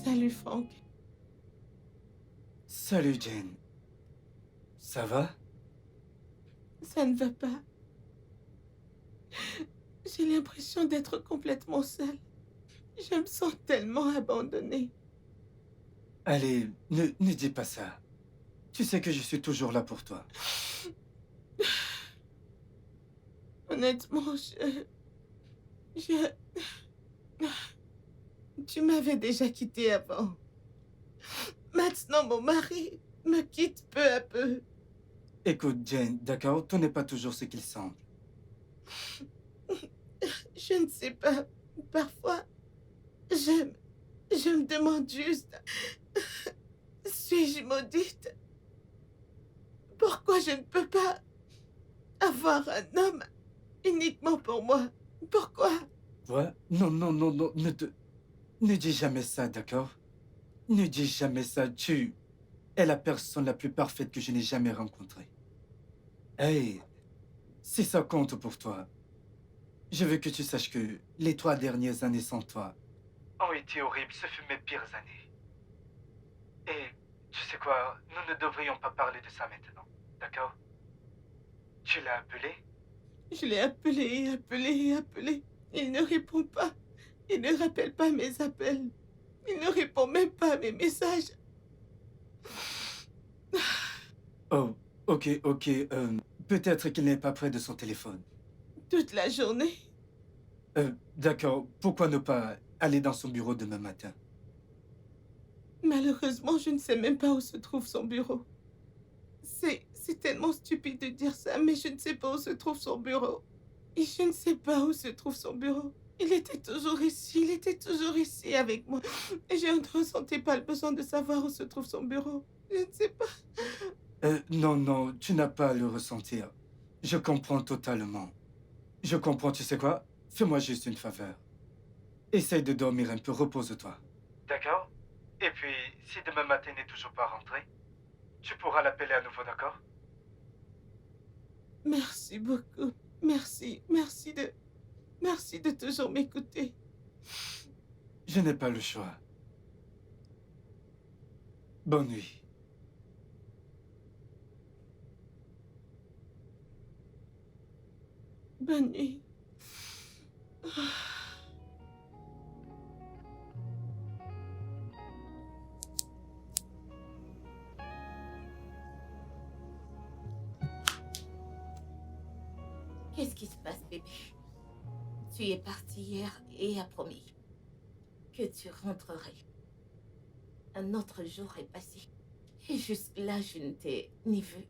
Salut Franck. Salut, Jane. Ça va? Ça ne va pas. J'ai l'impression d'être complètement seule. Je me sens tellement abandonnée. Allez, ne dis pas ça. Tu sais que je suis toujours là pour toi. Honnêtement, Tu m'avais déjà quitté avant. Maintenant, mon mari me quitte peu à peu. Écoute, Jane, d'accord, tout n'est pas toujours ce qu'il semble. Je ne sais pas. Parfois, je me demande juste... Suis-je maudite? Pourquoi je ne peux pas avoir un homme uniquement pour moi? Pourquoi? Quoi? Non, non, non, non, ne dis jamais ça, d'accord? Ne dis jamais ça, tu es la personne la plus parfaite que je n'ai jamais rencontrée. Hey, si ça compte pour toi, je veux que tu saches que les 3 dernières années sans toi ont été horribles, ce fut mes pires années. Et Tu sais quoi, nous ne devrions pas parler de ça maintenant, d'accord? Tu l'as appelé? Je l'ai appelé et appelé et appelé. Il ne répond pas. Il ne rappelle pas mes appels. Il ne répond même pas à mes messages. Oh, ok. Peut-être qu'il n'est pas près de son téléphone. Toute la journée. D'accord, pourquoi ne pas aller dans son bureau demain matin? Malheureusement, je ne sais même pas où se trouve son bureau. C'est tellement stupide de dire ça, mais je ne sais pas où se trouve son bureau. Et je ne sais pas où se trouve son bureau. Il était toujours ici avec moi. Et je ne ressentais pas le besoin de savoir où se trouve son bureau. Je ne sais pas. Non, tu n'as pas à le ressentir. Je comprends totalement. Je comprends, tu sais quoi? Fais-moi juste une faveur. Essaye de dormir un peu, repose-toi. D'accord? Et puis, si demain matin n'est toujours pas rentré, tu pourras l'appeler à nouveau, d'accord? Merci beaucoup. Merci de toujours m'écouter. Je n'ai pas le choix. Bonne nuit. Bonne nuit. Qu'est-ce qui se passe, bébé? Tu es parti hier et as promis que tu rentrerais. Un autre jour est passé. Et jusque-là, je ne t'ai ni vu,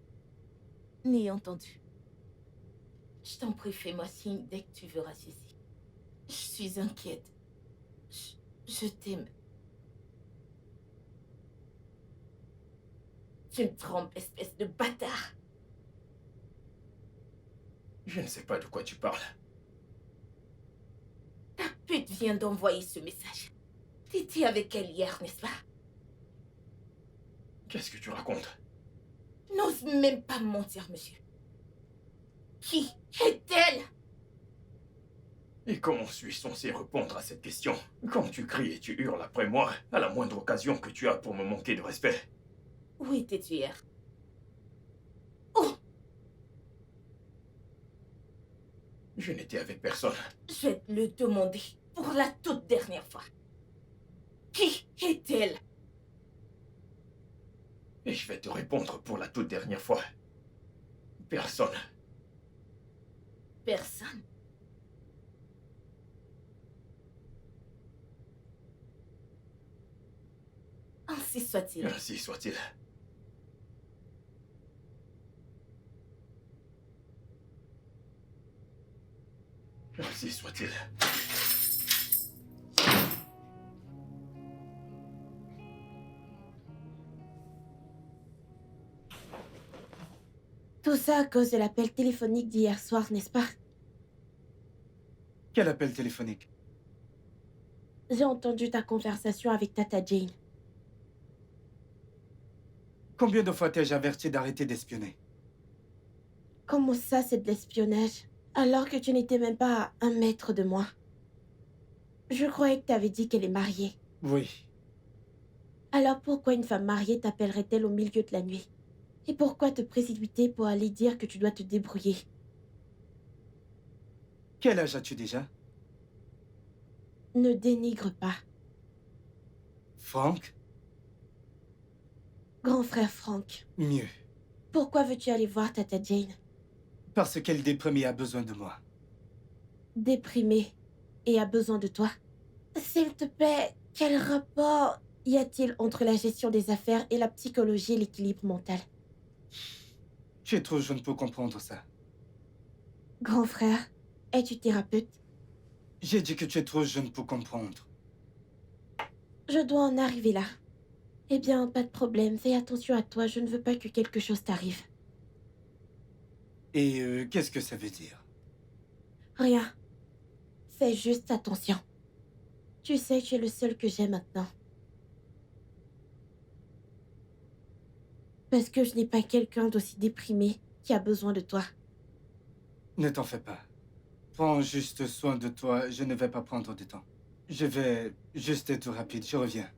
ni entendu. Je t'en prie, fais-moi signe dès que tu verras ceci. Je suis inquiète. Je t'aime. Tu me trompes, espèce de bâtard. Je ne sais pas de quoi tu parles. Ta pute vient d'envoyer ce message. T'étais avec elle hier, n'est-ce pas? Qu'est-ce que tu racontes? N'ose même pas me mentir, monsieur. Qui est-elle? Et comment suis-je censé répondre à cette question quand tu cries et tu hurles après moi à la moindre occasion que tu as pour me manquer de respect? Où étais-tu hier? Oh! Je n'étais avec personne. Je vais te le demander pour la toute dernière fois. Qui est-elle? Et je vais te répondre pour la toute dernière fois. Personne. Personne. Ainsi soit-il. Ainsi soit-il. Ainsi soit-il. Tout ça à cause de l'appel téléphonique d'hier soir, n'est-ce pas? Quel appel téléphonique? J'ai entendu ta conversation avec Tata Jane. Combien de fois t'ai-je averti d'arrêter d'espionner? Comment ça, c'est de l'espionnage? Alors que tu n'étais même pas à 1 mètre de moi. Je croyais que t'avais dit qu'elle est mariée. Oui. Alors pourquoi une femme mariée t'appellerait-elle au milieu de la nuit? Et pourquoi te précipiter pour aller dire que tu dois te débrouiller? Quel âge as-tu déjà? Ne dénigre pas. Franck? Grand frère Franck, Mieux. pourquoi veux-tu aller voir Tata Jane? Parce qu'elle déprimée a besoin de moi. Déprimée et a besoin de toi? S'il te plaît, quel rapport y a-t-il entre la gestion des affaires et la psychologie et l'équilibre mental? Tu es trop jeune pour comprendre ça. Grand frère, es-tu thérapeute? J'ai dit que tu es trop jeune pour comprendre. Je dois en arriver là. Eh bien, pas de problème, fais attention à toi, je ne veux pas que quelque chose t'arrive. Et qu'est-ce que ça veut dire? Rien. Fais juste attention. Tu sais, tu es le seul que j'ai maintenant. Parce que je n'ai pas quelqu'un d'aussi déprimé qui a besoin de toi. Ne t'en fais pas. Prends juste soin de toi, je ne vais pas prendre de temps. Je vais juste être rapide, je reviens.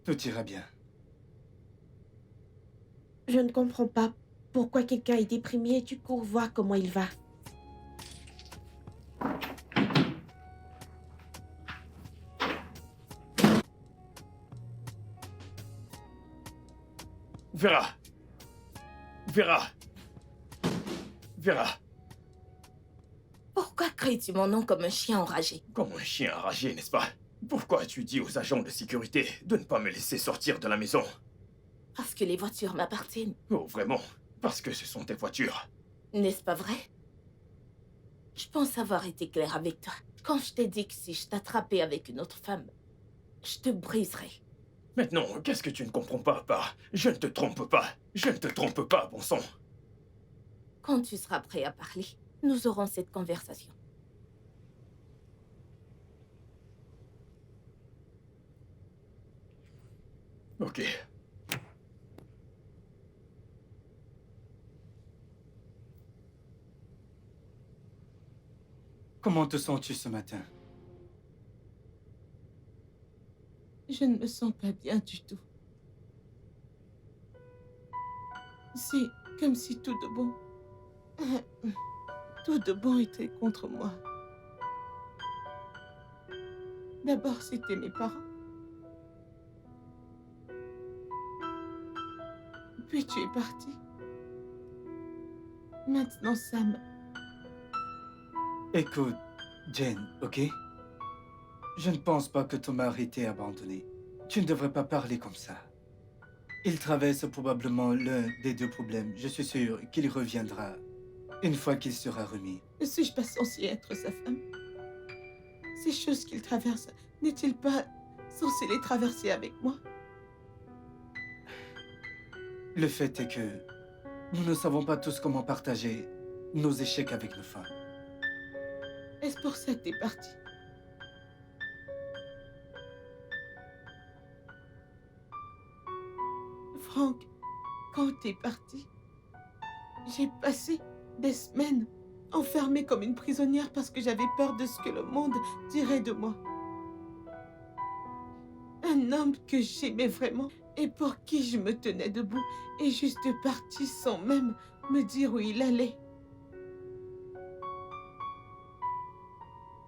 Tout ira bien. Je ne comprends pas pourquoi quelqu'un est déprimé et tu cours voir comment il va. Vera! Vera! Vera! Pourquoi crées-tu mon nom comme un chien enragé? Comme un chien enragé, n'est-ce pas? Pourquoi tu dis aux agents de sécurité de ne pas me laisser sortir de la maison? Parce que les voitures m'appartiennent. Oh, vraiment? Parce que ce sont tes voitures. N'est-ce pas vrai? Je pense avoir été claire avec toi. Quand je t'ai dit que si je t'attrapais avec une autre femme, je te briserais. Maintenant, qu'est-ce que tu ne comprends pas par « je ne te trompe pas »? Je ne te trompe pas, bon sang. Quand tu seras prêt à parler, nous aurons cette conversation. Ok. Comment te sens-tu ce matin? Je ne me sens pas bien du tout. C'est comme si tout de bon... Tout de bon était contre moi. D'abord, c'était mes parents. Puis tu es parti. Maintenant, Sam. Écoute, Jane, ok? Je ne pense pas que ton mari t'ait abandonné. Tu ne devrais pas parler comme ça. Il traverse probablement l'un des deux problèmes. Je suis sûr qu'il reviendra une fois qu'il sera remis. Ne suis-je pas censée être sa femme? Ces choses qu'il traverse, n'est-il pas censé les traverser avec moi? Le fait est que nous ne savons pas tous comment partager nos échecs avec nos femmes. Est-ce pour ça que t'es parti? Franck, quand t'es parti, j'ai passé des semaines enfermée comme une prisonnière parce que j'avais peur de ce que le monde dirait de moi. Un homme que j'aimais vraiment et pour qui je me tenais debout est juste parti sans même me dire où il allait.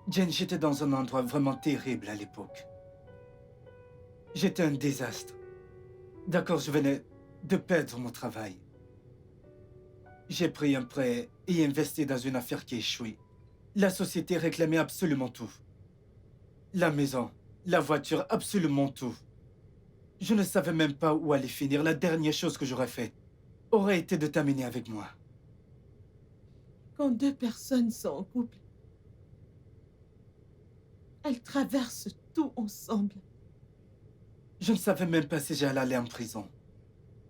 Jane, j'étais dans un endroit vraiment terrible à l'époque. J'étais un désastre. D'accord, je venais de perdre mon travail. J'ai pris un prêt et investi dans une affaire qui a échoué. La société réclamait absolument tout. La maison, la voiture, absolument tout. Je ne savais même pas où aller finir. La dernière chose que j'aurais faite aurait été de t'amener avec moi. Quand deux personnes sont en couple, elles traversent tout ensemble. Je ne savais même pas si j'allais aller en prison.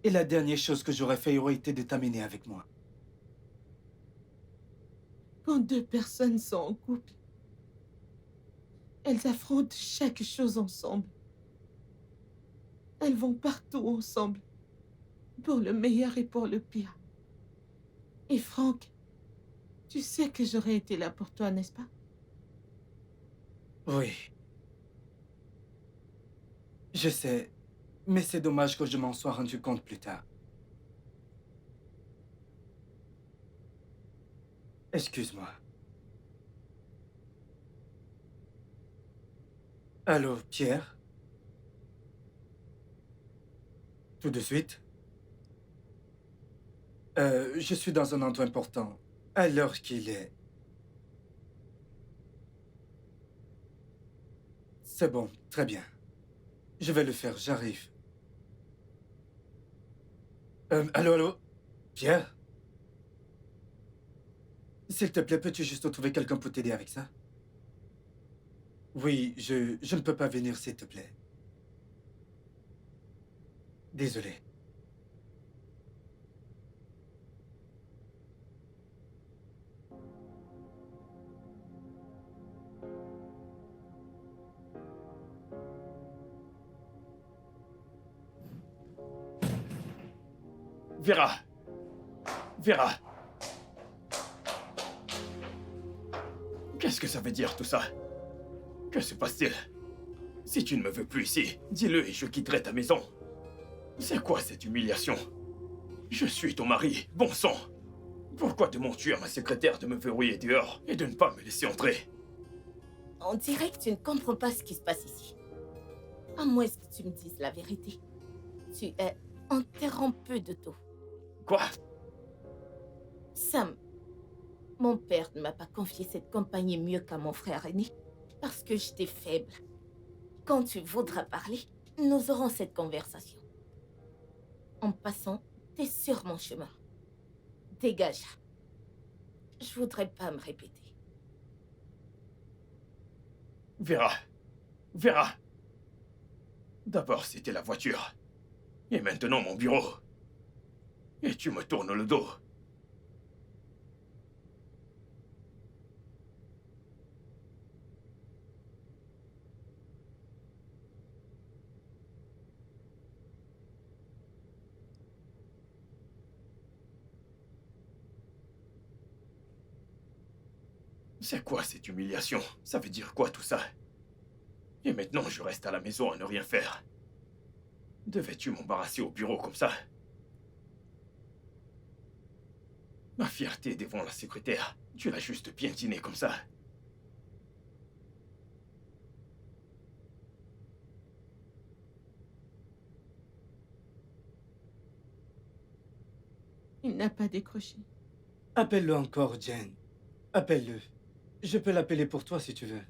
Et la dernière chose que j'aurais fait aurait été de t'amener avec moi. Quand deux personnes sont en couple, elles affrontent chaque chose ensemble. Elles vont partout ensemble, pour le meilleur et pour le pire. Et Franck, tu sais que j'aurais été là pour toi, n'est-ce pas? Oui. Je sais, mais c'est dommage que je m'en sois rendu compte plus tard. Excuse-moi. Allô, Pierre? Tout de suite? Je suis dans un endroit important, à l'heure qu'il est. C'est bon, très bien. Je vais le faire, j'arrive. Allô? Pierre? S'il te plaît, peux-tu juste trouver quelqu'un pour t'aider avec ça? Oui, je ne peux pas venir, s'il te plaît. Désolé. Vera! Vera! Qu'est-ce que ça veut dire tout ça? Que se passe-t-il? Si tu ne me veux plus ici, dis-le et je quitterai ta maison. C'est quoi cette humiliation? Je suis ton mari, bon sang. Pourquoi demandes-tu à ma secrétaire de me verrouiller dehors et de ne pas me laisser entrer? On dirait que tu ne comprends pas ce qui se passe ici. À moins que tu me dises la vérité. Tu es un terrain peu de tout. Quoi? Sam, mon père ne m'a pas confié cette compagnie mieux qu'à mon frère aîné parce que j'étais faible. Quand tu voudras parler, nous aurons cette conversation. En passant, t'es sur mon chemin. Dégage. Je voudrais pas me répéter. Vera. Vera. D'abord, c'était la voiture. Et maintenant, mon bureau. Et tu me tournes le dos. C'est quoi cette humiliation? Ça veut dire quoi tout ça? Et maintenant, je reste à la maison à ne rien faire. Devais-tu m'embarrasser au bureau comme ça? Ma fierté devant la secrétaire, tu l'as juste piétinée comme ça. Il n'a pas décroché. Appelle-le encore, Jen. Appelle-le. Je peux l'appeler pour toi si tu veux.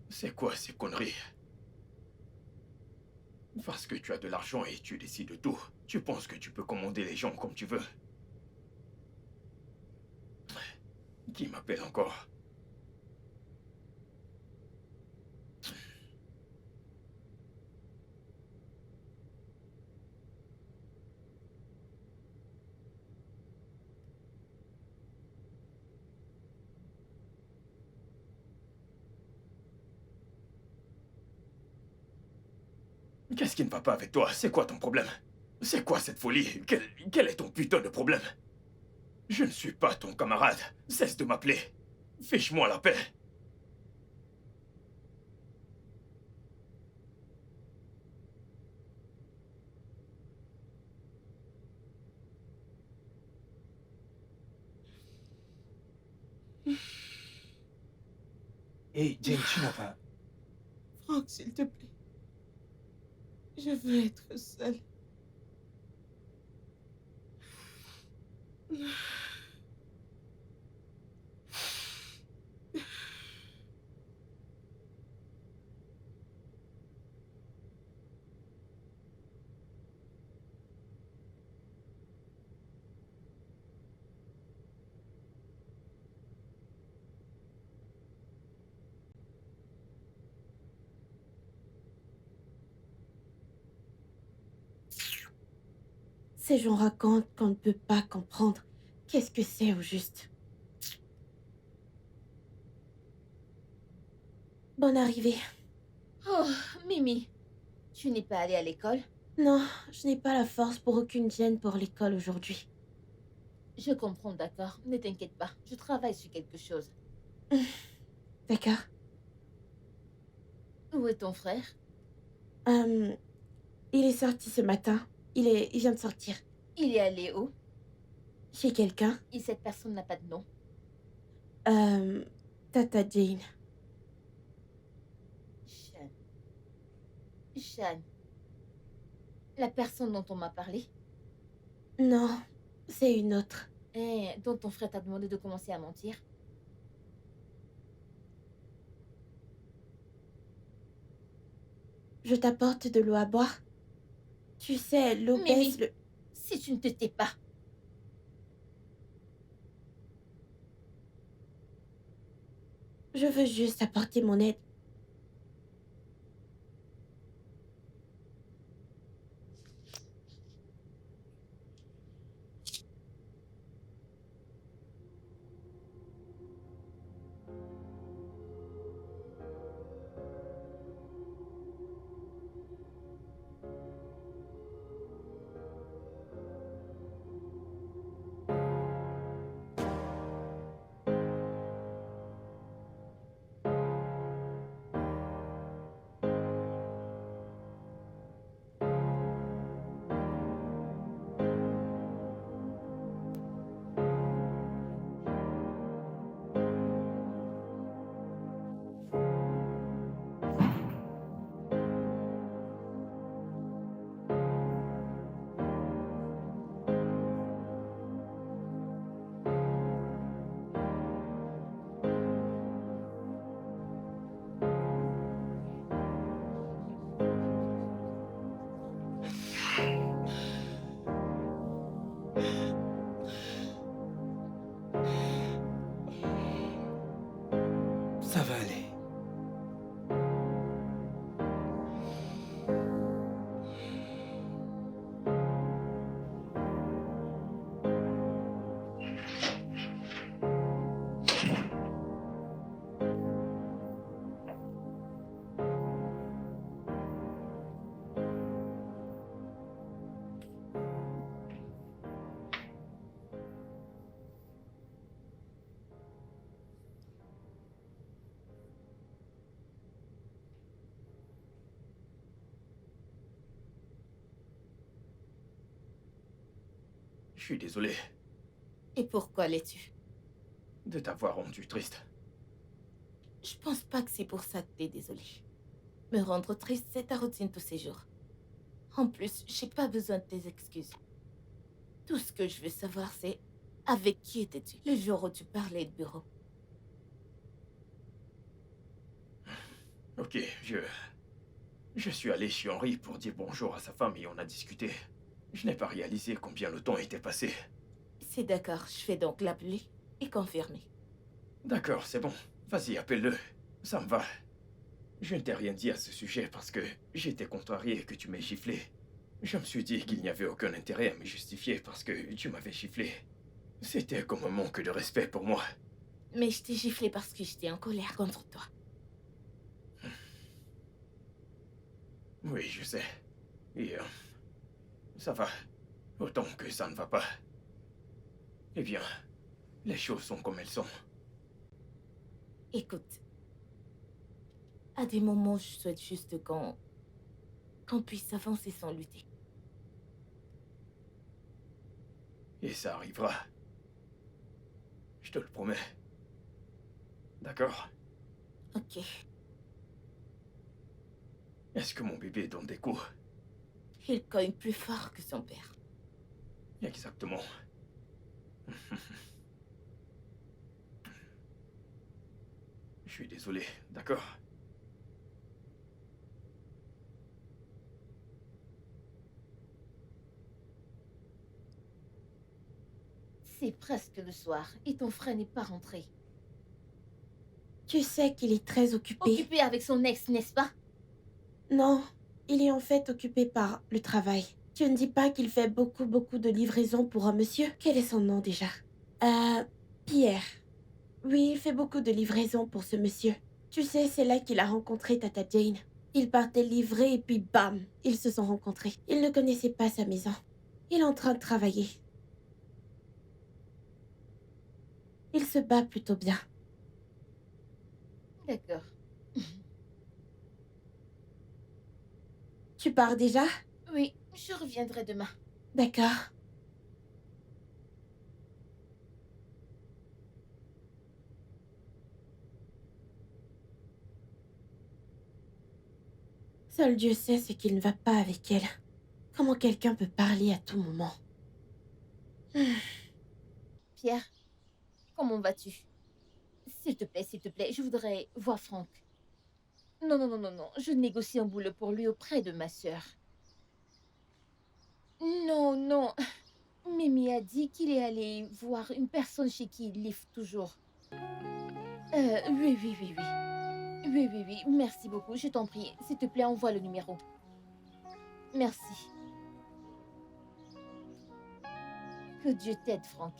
C'est quoi ces conneries? Parce que tu as de l'argent et tu décides de tout, tu penses que tu peux commander les gens comme tu veux. Qui m'appelle encore? Qu'est-ce qui ne va pas avec toi? C'est quoi ton problème? C'est quoi cette folie? Quel est ton putain de problème? Je ne suis pas ton camarade. Cesse de m'appeler. Fiche-moi la paix. Hé, Jen, tu n'as pas... Franck, s'il te plaît. Je veux être seule. Ces gens racontent qu'on ne peut pas comprendre. Qu'est-ce que c'est au juste? Bonne arrivée. Oh, Mimi, tu n'es pas allée à l'école? Non, je n'ai pas la force pour aucune gêne pour l'école aujourd'hui. Je comprends, d'accord. Ne t'inquiète pas, je travaille sur quelque chose. D'accord. Où est ton frère? Il est sorti ce matin. Il vient de sortir. Il est allé où? Chez quelqu'un. Et cette personne n'a pas de nom. Tata Jane. Shan. Shan. La personne dont on m'a parlé? Non, c'est une autre. Et dont ton frère t'a demandé de commencer à mentir? Je t'apporte de l'eau à boire. Tu sais, l'eau Mimi. baisse le... Si tu ne te tais pas. Je veux juste apporter mon aide. va aller. Je suis désolé Et pourquoi l'es-tu? de t'avoir rendu triste. Je pense pas que c'est pour ça que t'es désolé. Me rendre triste, c'est ta routine tous ces jours. En plus, j'ai pas besoin de tes excuses. Tout ce que je veux savoir, c'est avec qui étais-tu le jour où tu parlais de bureau? Ok, je suis allé chez Henri pour dire bonjour à sa femme et on a discuté. Je n'ai pas réalisé combien le temps était passé. C'est d'accord, je vais donc l'appeler et confirmer. D'accord, c'est bon. Vas-y, appelle-le. Ça me va. Je ne t'ai rien dit à ce sujet parce que j'étais contrarié que tu m'aies giflé. Je me suis dit qu'il n'y avait aucun intérêt à me justifier parce que tu m'avais giflé. C'était comme un manque de respect pour moi. Mais je t'ai giflé parce que j'étais en colère contre toi. Oui, je sais. Et ça va. Autant que ça ne va pas. Eh bien, les choses sont comme elles sont. Écoute, à des moments, je souhaite juste qu'on puisse avancer sans lutter. Et ça arrivera. Je te le promets. D'accord? Ok, Est-ce que mon bébé donne des coups? il cogne plus fort que son père. Exactement. Je suis désolé, d'accord? C'est presque le soir et ton frère n'est pas rentré. Tu sais qu'il est très occupé. Occupé avec son ex, n'est-ce pas? Non, il est en fait occupé par le travail. Tu ne dis pas qu'il fait beaucoup de livraisons pour un monsieur? Quel est son nom déjà? Pierre. Oui, il fait beaucoup de livraisons pour ce monsieur. Tu sais, c'est là qu'il a rencontré Tata Jane. Il partait livrer et puis bam, ils se sont rencontrés. Il ne connaissait pas sa maison. Il est en train de travailler. Il se bat plutôt bien. D'accord. Tu pars déjà? Oui, je reviendrai demain. D'accord. Seul Dieu sait ce qu'il ne va pas avec elle. Comment quelqu'un peut parler à tout moment? Pierre, comment vas-tu? S'il te plaît, je voudrais voir Franck. Non, non, non, non, non, je négocie un boulot pour lui auprès de ma sœur. Non, non, Mimi a dit qu'il est allé voir une personne chez qui il livre toujours. Oui, oui, oui, oui. Oui, oui, oui, merci beaucoup, je t'en prie. S'il te plaît, envoie le numéro. Merci. Que Dieu t'aide, Franck.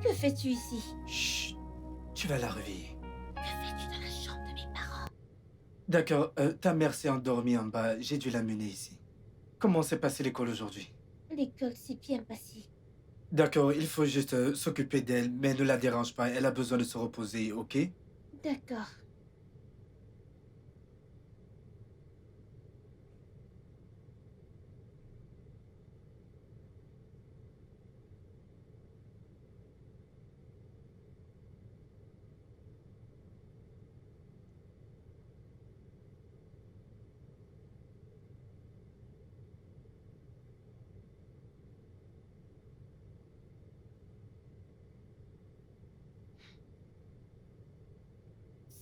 Que fais-tu ici? Chut, tu vas la réveiller. Que fais-tu dans la chambre de mes parents? D'accord, ta mère s'est endormie en bas, j'ai dû l'amener ici. Comment s'est passée l'école aujourd'hui? L'école s'est bien passée. D'accord, il faut juste s'occuper d'elle, mais ne la dérange pas, elle a besoin de se reposer, ok? D'accord.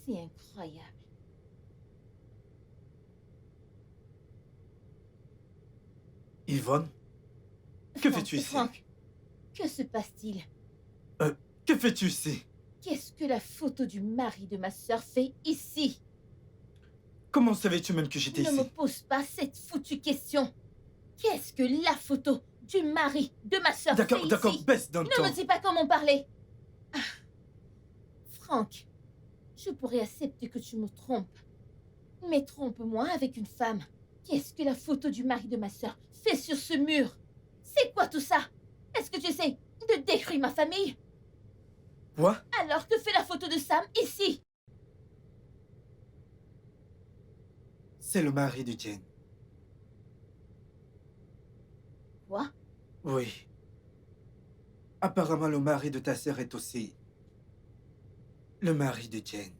C'est incroyable. Yvonne, que fais-tu ici? Franck, que se passe-t-il? Que fais-tu ici? Qu'est-ce que la photo du mari de ma sœur fait ici? Comment savais-tu même que j'étais Ne me ici? pose pas cette foutue question. Qu'est-ce que la photo du mari de ma sœur fait D'accord, d'accord, ici? baisse d'un Ne ton. me dis pas comment parler. Ah. Franck, je pourrais accepter que tu me trompes. Mais trompe-moi avec une femme. Qu'est-ce que la photo du mari de ma sœur fait sur ce mur? C'est quoi tout ça? Est-ce que tu essaies de détruire ma famille? Quoi? Alors que fait la photo de Sam ici? C'est le mari de Jane. Quoi? Oui. Apparemment, le mari de ta sœur est aussi le mari de Jane.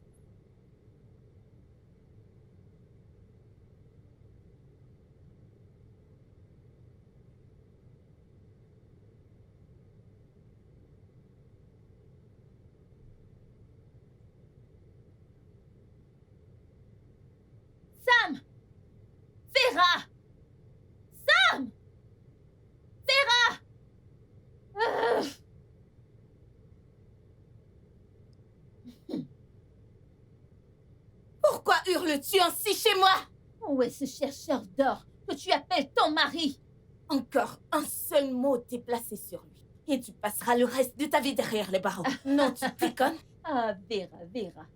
Sam! Vera! Sam! Vera! Pourquoi hurles-tu ainsi chez moi? Où est ce chercheur d'or que tu appelles ton mari? Encore un seul mot t'est placé sur lui. Et tu passeras le reste de ta vie derrière les barreaux. Non, tu déconnes? Ah, Vera, Vera.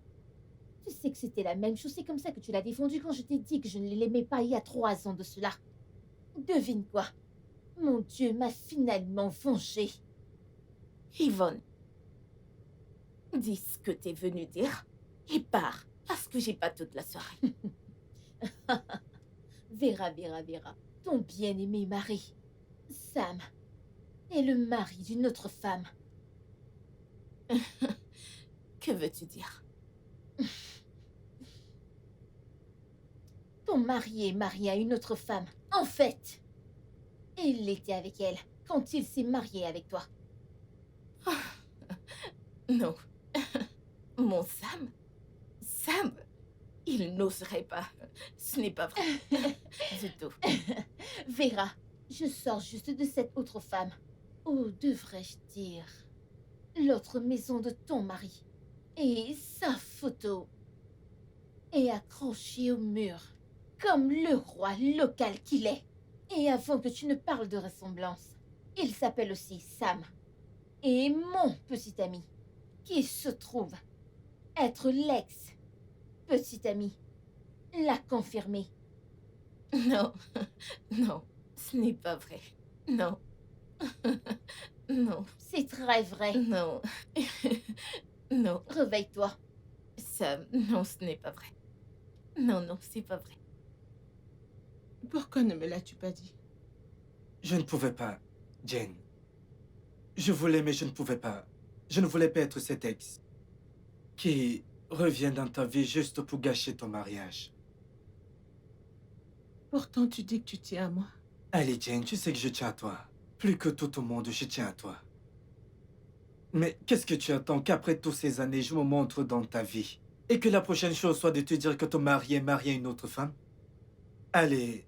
Tu sais que c'était la même chose. C'est comme ça que tu l'as défendu quand je t'ai dit que je ne l'aimais pas il y a 3 ans de cela. Devine quoi? Mon Dieu m'a finalement vengée. Yvonne, dis ce que t'es venue dire et pars, parce que j'ai pas toute la soirée. Vera, Vera, Vera. Ton bien-aimé mari, Sam, est le mari d'une autre femme. Que veux-tu dire? Ton mari est marié à une autre femme. En fait, il était avec elle quand il s'est marié avec toi. Non. Mon Sam? Sam? Il n'oserait pas. Ce n'est pas vrai. Du tout. Vera, je sors juste de cette autre femme. Ou devrais-je dire, l'autre maison de ton mari. Et sa photo est accrochée au mur, comme le roi local qu'il est. Et avant que tu ne parles de ressemblance, il s'appelle aussi Sam. Et mon petit ami, qui se trouve être l'ex-petit ami, l'a confirmé. Non. Non. Ce n'est pas vrai. Non. Non. C'est très vrai. Non. Non. Réveille-toi. Sam, non, ce n'est pas vrai. Non, non, c'est pas vrai. Pourquoi ne me l'as-tu pas dit? Je ne pouvais pas, Jane. Je voulais, mais je ne pouvais pas. Je ne voulais pas être cet ex qui revient dans ta vie juste pour gâcher ton mariage. Pourtant, tu dis que tu tiens à moi. Allez, Jane, tu sais que je tiens à toi. Plus que tout au monde, je tiens à toi. Mais qu'est-ce que tu attends qu'après toutes ces années, je me montre dans ta vie et que la prochaine chose soit de te dire que ton mari est marié à une autre femme? Allez,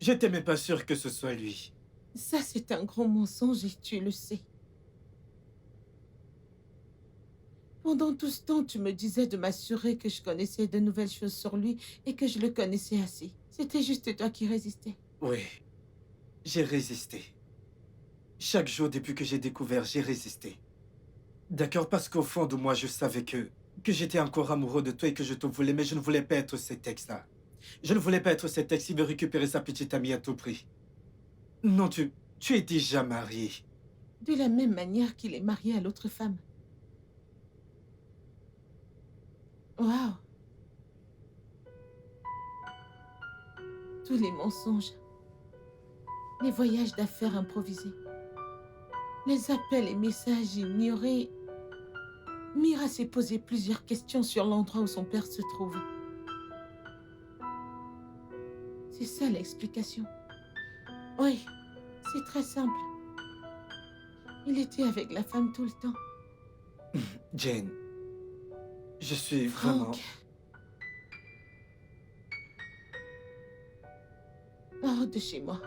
j'étais même pas sûr que ce soit lui. Ça, c'est un gros mensonge et tu le sais. Pendant tout ce temps, tu me disais de m'assurer que je connaissais de nouvelles choses sur lui et que je le connaissais assez. C'était juste toi qui résistais. Oui, j'ai résisté. Chaque jour depuis que j'ai découvert, j'ai résisté. D'accord, parce qu'au fond de moi, je savais que j'étais encore amoureux de toi et que je te voulais, mais je ne voulais pas être cet ex-là. Je ne voulais pas être cet ex qui veut récupérer sa petite amie à tout prix. Non, tu es déjà marié. De la même manière qu'il est marié à l'autre femme. Waouh! Tous les mensonges. Les voyages d'affaires improvisés. Les appels et messages ignorés. Mira s'est posé plusieurs questions sur l'endroit où son père se trouve. C'est ça l'explication. Oui, c'est très simple. Il était avec la femme tout le temps. Jane, je suis vraiment... Franck, Hors de chez moi.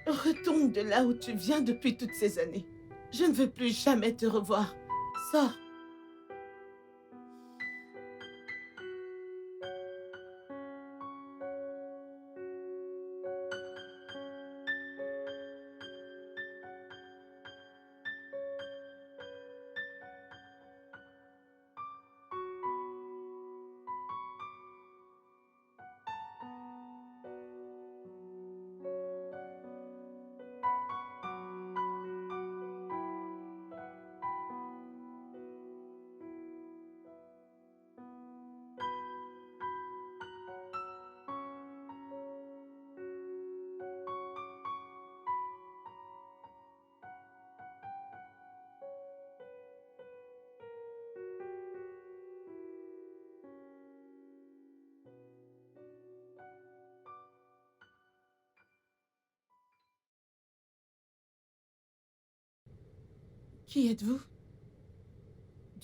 Retourne de là où tu viens depuis toutes ces années. Je ne veux plus jamais te revoir. Sors. Qui êtes-vous?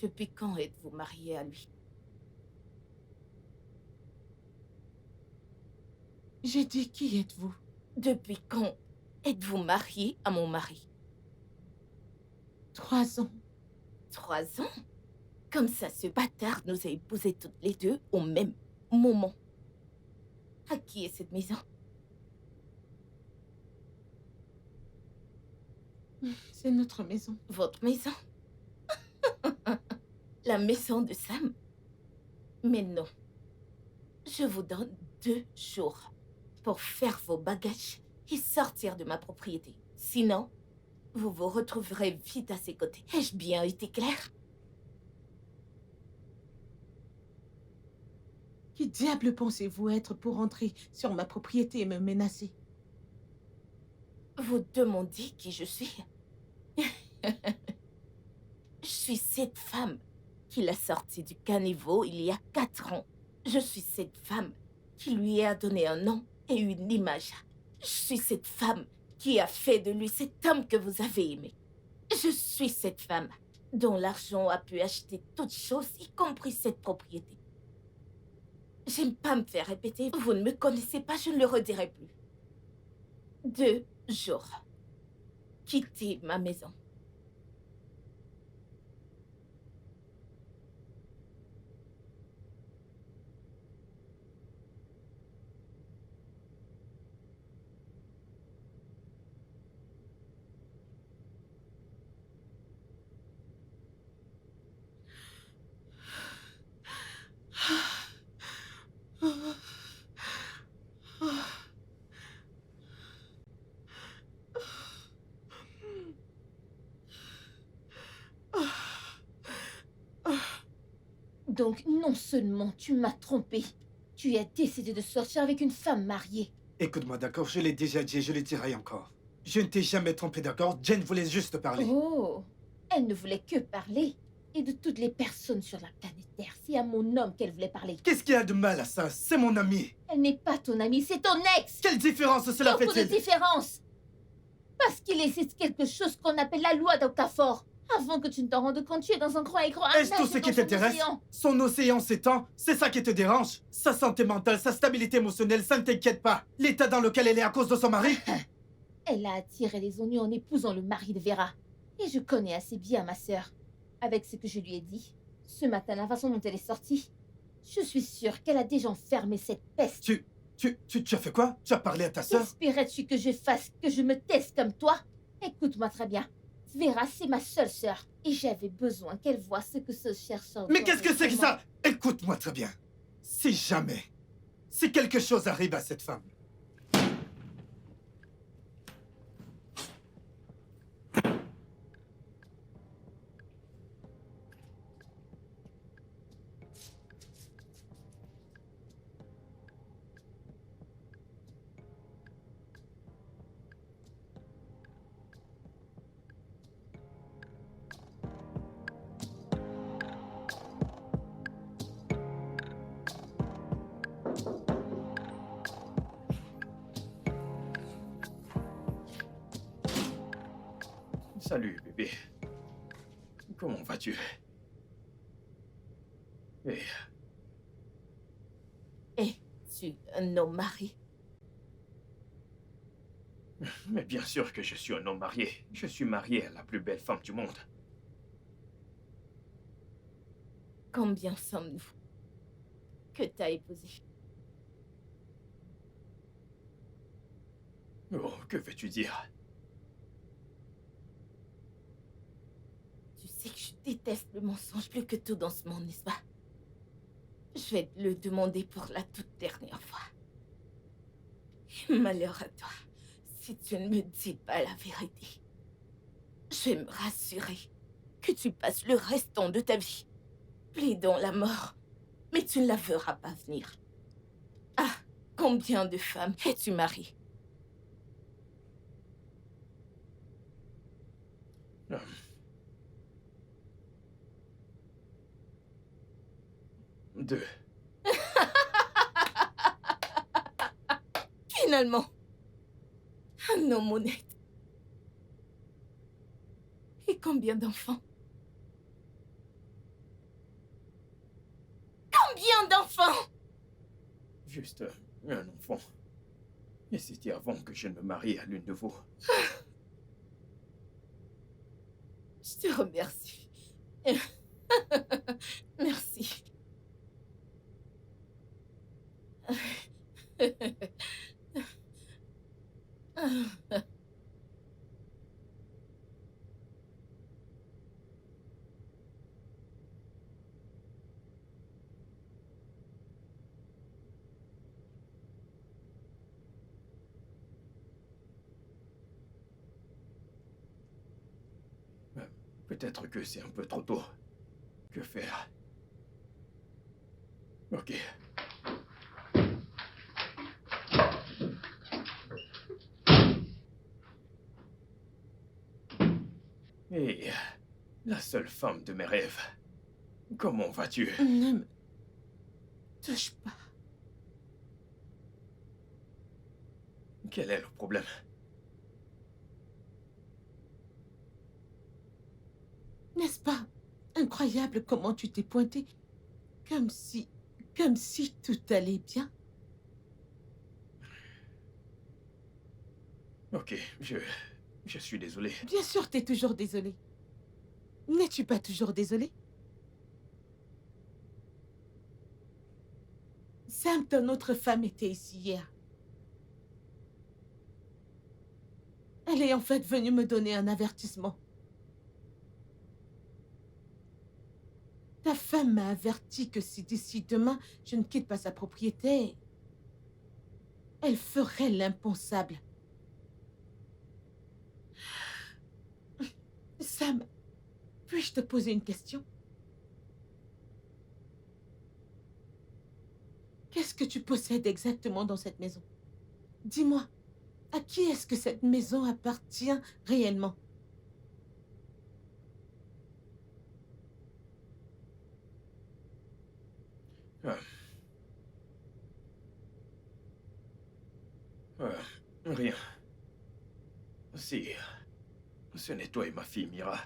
Depuis quand êtes-vous marié à lui? J'ai dit qui êtes-vous? Depuis quand êtes-vous marié à mon mari? 3 ans. 3 ans? Comme ça, ce bâtard nous a épousés toutes les deux au même moment. À qui est cette maison? C'est notre maison. Votre maison? La maison de Sam? Mais non. Je vous donne 2 jours pour faire vos bagages et sortir de ma propriété. Sinon, vous vous retrouverez vite à ses côtés. Ai-je bien été claire? Qui diable pensez-vous être pour entrer sur ma propriété et me menacer? Vous demandez qui je suis? Je suis cette femme qui l'a sorti du caniveau il y a 4 ans. Je suis cette femme qui lui a donné un nom et une image. Je suis cette femme qui a fait de lui cet homme que vous avez aimé. Je suis cette femme dont l'argent a pu acheter toutes choses, y compris cette propriété. J'aime pas me faire répéter. Vous ne me connaissez pas, je ne le redirai plus. 2 jours. Quittez ma maison. Donc, non seulement tu m'as trompé, tu as décidé de sortir avec une femme mariée. Écoute-moi, d'accord, je l'ai déjà dit et je le dirai encore. Je ne t'ai jamais trompé, d'accord? Jane voulait juste parler. Oh, elle ne voulait que parler. Et de toutes les personnes sur la planète Terre, c'est à mon homme qu'elle voulait parler. Qu'est-ce qu'il y a de mal à ça? C'est mon ami. Elle n'est pas ton amie, c'est ton ex. Quelle différence cela Beaucoup de fait-il? différence. Parce qu'il existe quelque chose qu'on appelle la loi d'Okafor. Avant que tu ne t'en rendes compte, tu es dans un grand écran. Est-ce tout ce qui t'intéresse? Son océan s'étend? C'est ça qui te dérange? Sa santé mentale, sa stabilité émotionnelle, ça ne t'inquiète pas? L'état dans lequel elle est à cause de son mari? Elle a attiré les ennuis en épousant le mari de Vera. Et je connais assez bien ma sœur. Avec ce que je lui ai dit, ce matin, la façon dont elle est sortie, je suis sûre qu'elle a déjà enfermé cette peste. Tu as fait quoi? Tu as parlé à ta sœur? Espérais-tu que je fasse, que je me taise comme toi? Écoute-moi très bien. Vera, c'est ma seule sœur. Et j'avais besoin qu'elle voie ce que ce chercheur... Mais qu'est-ce que c'est que ça? Écoute-moi très bien. Si quelque chose arrive à cette femme, Salut, bébé. Comment vas-tu? Eh, es-tu un homme marié? Mais bien sûr que je suis un homme marié. Je suis marié à la plus belle femme du monde. Combien sommes-nous que t'as épousé? Oh, que veux-tu dire? Tu sais que je déteste le mensonge plus que tout dans ce monde, n'est-ce pas? Je vais te le demander pour la toute dernière fois. Et malheur à toi, si tu ne me dis pas la vérité. Je vais me rassurer que tu passes le restant de ta vie plaidant la mort, mais tu ne la feras pas venir. Ah, combien de femmes es-tu marié? Hum. Deux. Finalement, un homme honnête. Et combien d'enfants? Combien d'enfants? Juste un enfant. Et c'était avant que je ne me marie à l'une de vous. Je te remercie. Merci. Peut-être que c'est un peu trop tôt. Que faire? Ok. Et la seule femme de mes rêves. Comment vas-tu? Ne me touche pas. Quel est le problème? N'est-ce pas incroyable comment tu t'es pointé comme si tout allait bien? Ok, je suis désolé. Bien sûr, t'es toujours désolé. N'es-tu pas toujours désolé? Sam, ton autre femme était ici hier. Elle est en fait venue me donner un avertissement. Ta femme m'a averti que si d'ici demain, je ne quitte pas sa propriété, elle ferait l'impensable. Sam, puis-je te poser une question? Qu'est-ce que tu possèdes exactement dans cette maison? Dis-moi, à qui est-ce que cette maison appartient réellement? Euh, Rien. Si, ce n'est toi et ma fille Mira.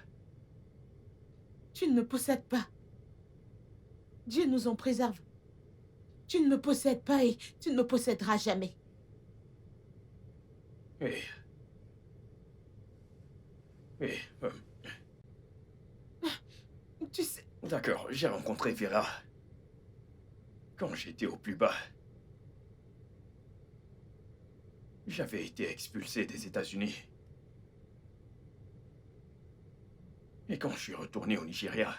Tu ne me possèdes pas. Dieu nous en préserve. Tu ne me possèdes pas et tu ne me posséderas jamais. Et... Et... Tu sais... D'accord, j'ai rencontré Vera. Quand j'étais au plus bas. J'avais été expulsé des États-Unis. Et quand je suis retourné au Nigeria,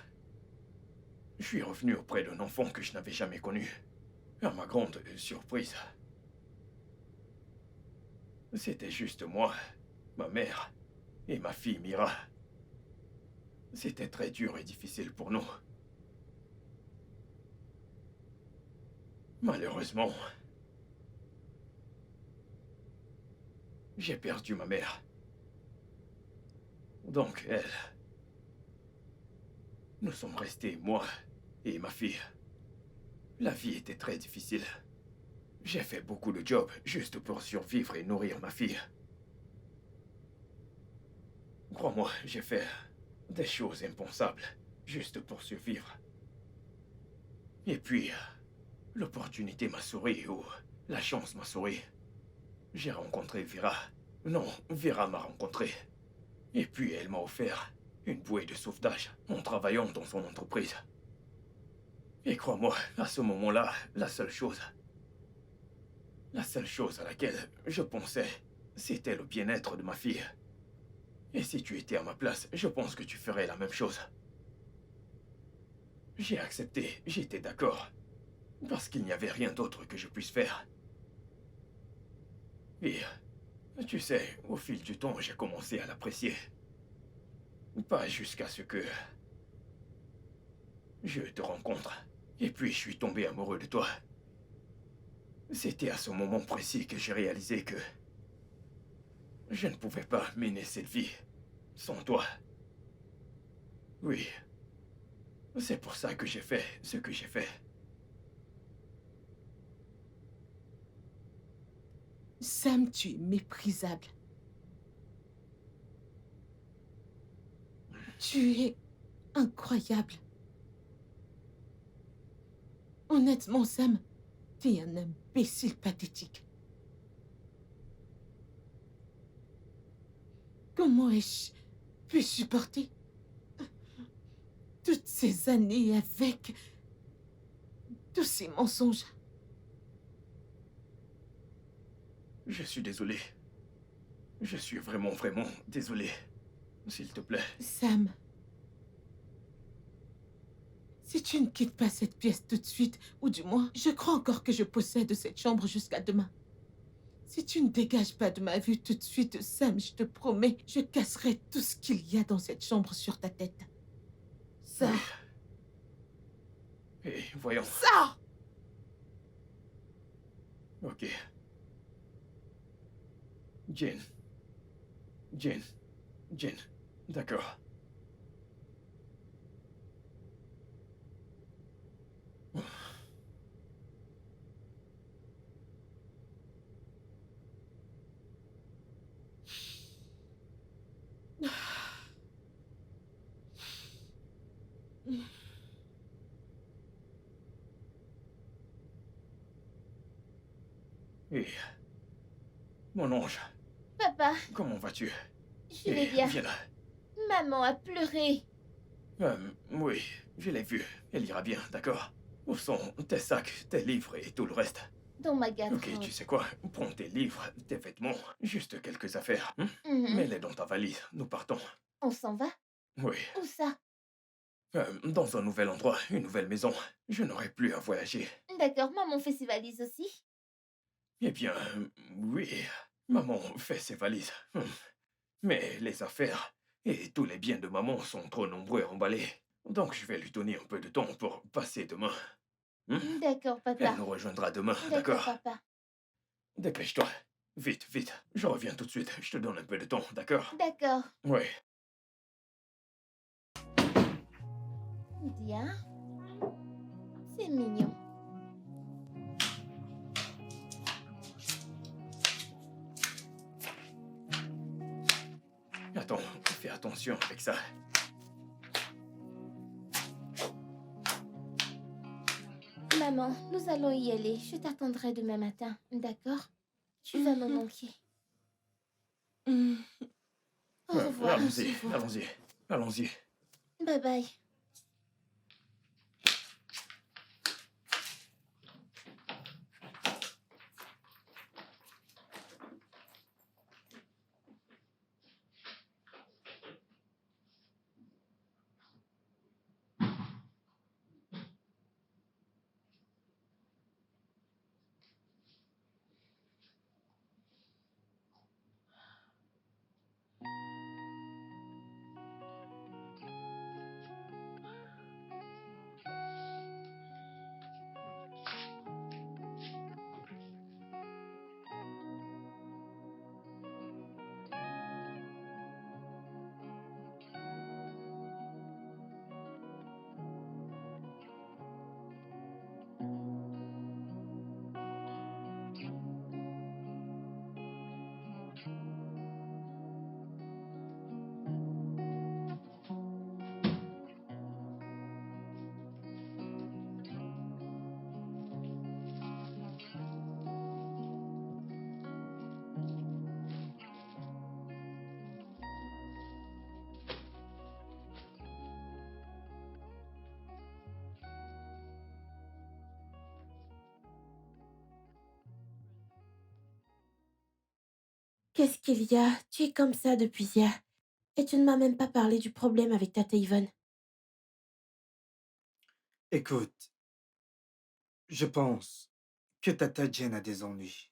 je suis revenu auprès d'un enfant que je n'avais jamais connu. À ma grande surprise. C'était juste moi, ma mère et ma fille Mira. C'était très dur et difficile pour nous. Malheureusement, j'ai perdu ma mère. Donc elle... Nous sommes restés, moi et ma fille. La vie était très difficile. J'ai fait beaucoup de jobs juste pour survivre et nourrir ma fille. Crois-moi, j'ai fait des choses impensables juste pour survivre. Et puis, l'opportunité m'a souri ou la chance m'a souri. J'ai rencontré Vera. Non, Vera m'a rencontré. Et puis elle m'a offert une bouée de sauvetage en travaillant dans son entreprise. Et crois-moi, à ce moment-là, la seule chose à laquelle je pensais, c'était le bien-être de ma fille. Et si tu étais à ma place, je pense que tu ferais la même chose. J'ai accepté, j'étais d'accord. Parce qu'il n'y avait rien d'autre que je puisse faire. Et, tu sais, au fil du temps, j'ai commencé à l'apprécier. Pas jusqu'à ce que je te rencontre. Et puis je suis tombé amoureux de toi. C'était à ce moment précis que j'ai réalisé que je ne pouvais pas mener cette vie sans toi. Oui, c'est pour ça que j'ai fait ce que j'ai fait. Sam, tu es méprisable. Tu es incroyable. Honnêtement, Sam, t'es un imbécile pathétique. Comment ai-je pu supporter toutes ces années avec tous ces mensonges? Je suis désolé. Je suis vraiment, vraiment désolé. S'il te plaît. Sam, si tu ne quittes pas cette pièce tout de suite, ou du moins, je crois encore que je possède cette chambre jusqu'à demain. Si tu ne dégages pas de ma vue tout de suite, Sam, je te promets, je casserai tout ce qu'il y a dans cette chambre sur ta tête. Sors. Et voyons. Sors! Ok. Jane. Jane. D'accord. Et... Mon ange, Papa, comment vas-tu? je vais bien. Viens là. Maman a pleuré. Oui, je l'ai vu. Elle ira bien, d'accord? Où sont tes sacs, tes livres et tout le reste? Dans ma garde-robe. Ok, tu sais quoi? Prends tes livres, tes vêtements, juste quelques affaires. Mhm. Mets-les dans ta valise, nous partons. On s'en va? Oui. Où ça? Dans un nouvel endroit, une nouvelle maison. Je n'aurai plus à voyager. D'accord, maman fait ses valises aussi. Eh bien, oui. Maman fait ses valises. Mais les affaires et tous les biens de maman sont trop nombreux à emballer. Donc je vais lui donner un peu de temps pour passer demain. D'accord, Elle papa. nous rejoindra demain, D'accord, d'accord? papa. Dépêche-toi. Vite, vite. Je reviens tout de suite. Je te donne un peu de temps, d'accord? D'accord. Oui. Bien. C'est mignon. Attends, fais attention avec ça. Maman, nous allons y aller. Je t'attendrai demain matin, d'accord? Tu vas me manquer. Au revoir. Allons-y, allons-y, allons-y. Bye bye. Qu'est-ce qu'il y a? Tu es comme ça depuis hier. Et tu ne m'as même pas parlé du problème avec Tata Yvonne. Écoute, je pense que Tata Jane a des ennuis.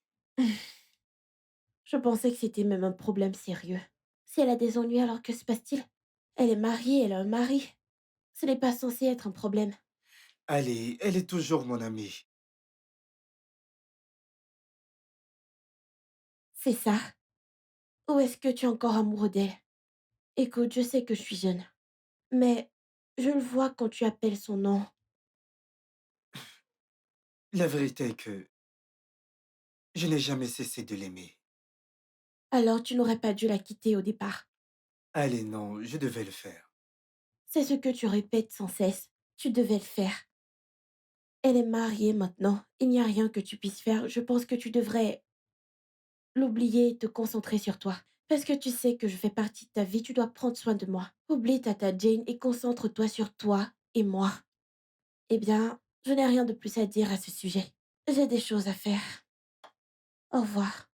Je pensais que c'était même un problème sérieux. Si elle a des ennuis, alors que se passe-t-il? Elle est mariée, elle a un mari. Ce n'est pas censé être un problème. Allez, elle est toujours mon amie. C'est ça. Ou est-ce que tu es encore amoureux d'elle? Écoute, je sais que je suis jeune, mais je le vois quand tu appelles son nom. La vérité est que je n'ai jamais cessé de l'aimer. Alors tu n'aurais pas dû la quitter au départ. Allez, non, je devais le faire. C'est ce que tu répètes sans cesse. Tu devais le faire. Elle est mariée maintenant. Il n'y a rien que tu puisses faire. Je pense que tu devrais l'oublier et te concentrer sur toi. Parce que tu sais que je fais partie de ta vie, tu dois prendre soin de moi. Oublie Tata Jane et concentre-toi sur toi et moi. Eh bien, je n'ai rien de plus à dire à ce sujet. J'ai des choses à faire. Au revoir.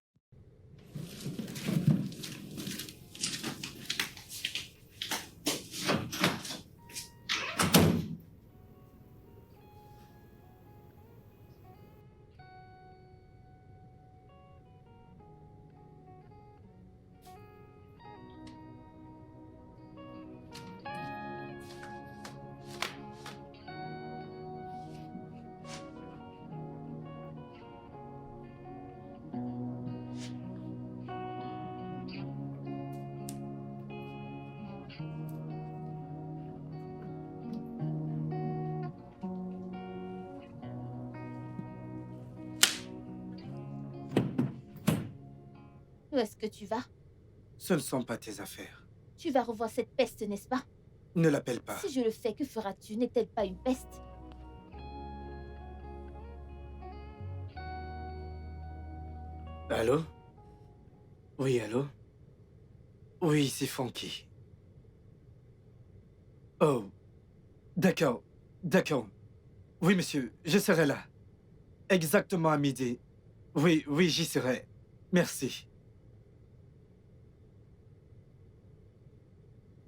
Où est-ce que tu vas? Ce ne sont pas tes affaires. Tu vas revoir cette peste, n'est-ce pas? Ne l'appelle pas. Si je le fais, que feras-tu? N'est-elle pas une peste? Allô? Oui, allô? Oui, c'est Frankie. Oh, d'accord, d'accord. Oui, monsieur, je serai là. Exactement à midi. Oui, oui, j'y serai. Merci.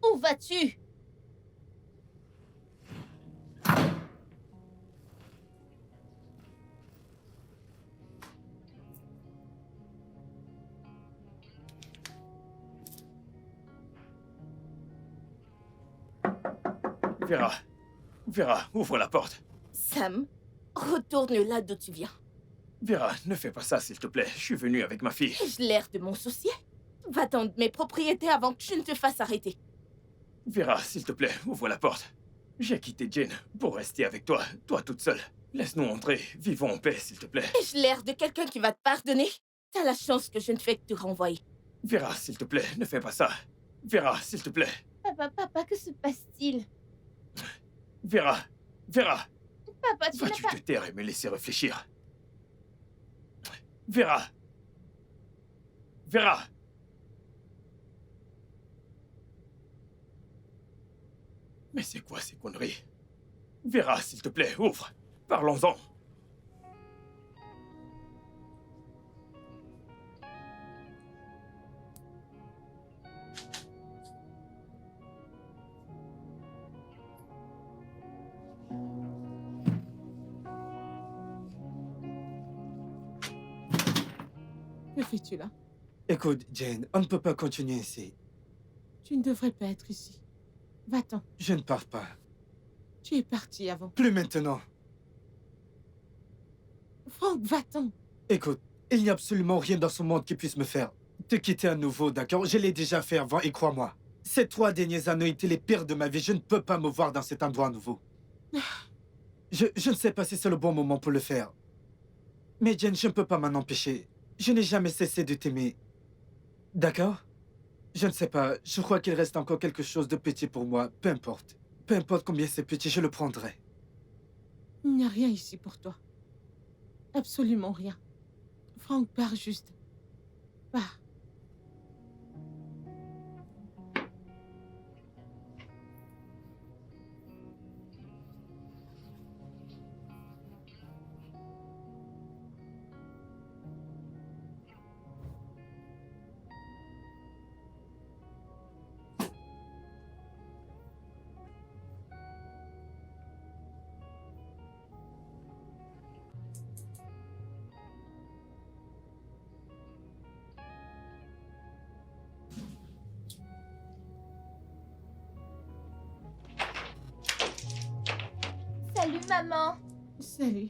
Où vas-tu? Vera, Vera, ouvre la porte. Sam, retourne là d'où tu viens. Vera, ne fais pas ça, s'il te plaît. Je suis venu avec ma fille. Ai-je l'air de m'en soucier? Va-t'en de mes propriétés avant que je ne te fasse arrêter. Vera, s'il te plaît, ouvre la porte. J'ai quitté Jane pour rester avec toi, toi toute seule. Laisse-nous entrer, vivons en paix, s'il te plaît. Ai-je l'air de quelqu'un qui va te pardonner? T'as la chance que je ne fais que te renvoyer. Vera, s'il te plaît, ne fais pas ça. Vera, s'il te plaît. Papa, que se passe-t-il? Vera, Vera, Papa, tu n'as vas-tu pas... te taire et me laisser réfléchir? Vera! Vera! Mais c'est quoi ces conneries? Vera, s'il te plaît, ouvre. Parlons-en. Que fais-tu là? Écoute, Jane, on ne peut pas continuer ici. Tu ne devrais pas être ici. Va-t'en. Je ne pars pas. Tu es parti avant. Plus maintenant. Franck, va-t'en. Écoute, il n'y a absolument rien dans ce monde qui puisse me faire te quitter à nouveau, d'accord? Je l'ai déjà fait avant et crois-moi. Ces 3 dernières années étaient les pires de ma vie. Je ne peux pas me voir dans cet endroit à nouveau. Je ne sais pas si c'est le bon moment pour le faire. Mais Jane, je ne peux pas m'en empêcher. Je n'ai jamais cessé de t'aimer. D'accord? Je ne sais pas. Je crois qu'il reste encore quelque chose de petit pour moi. Peu importe. Peu importe combien c'est petit, je le prendrai. Il n'y a rien ici pour toi. Absolument rien. Franck, pars juste. Pars. Salut, maman. Salut.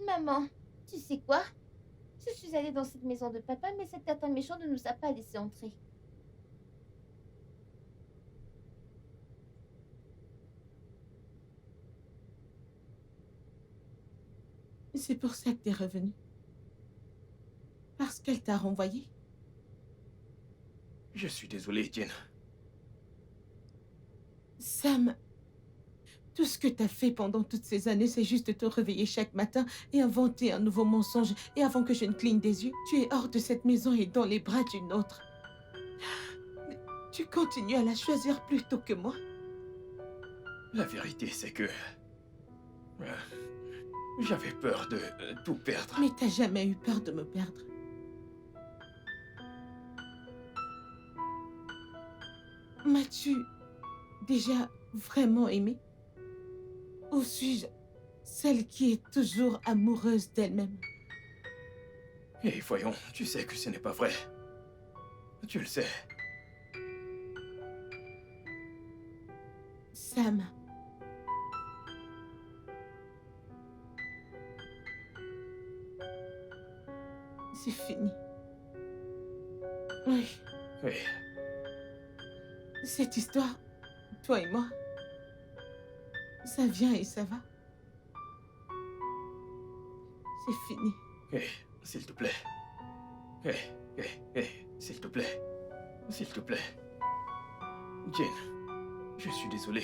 Maman, tu sais quoi? Je suis allée dans cette maison de papa, mais cet catin méchant ne nous a pas laissé entrer. C'est pour ça que t'es revenu. Parce qu'elle t'a renvoyé. Je suis désolé, Jin. Sam, tout ce que t'as fait pendant toutes ces années, c'est juste te réveiller chaque matin et inventer un nouveau mensonge. Et avant que je ne cligne des yeux, tu es hors de cette maison et dans les bras d'une autre. Tu continues à la choisir plutôt que moi. La vérité, c'est que... j'avais peur de tout perdre. Mais t'as jamais eu peur de me perdre. M'as-tu déjà vraiment aimé? Ou suis-je celle qui est toujours amoureuse d'elle-même? Et voyons, tu sais que ce n'est pas vrai. Tu le sais. Sam. C'est fini. Oui, Oui, cette histoire, toi et moi, ça vient et ça va. C'est fini. hé, s'il te plaît. S'il te plaît. S'il te plaît. Jane, je suis désolé.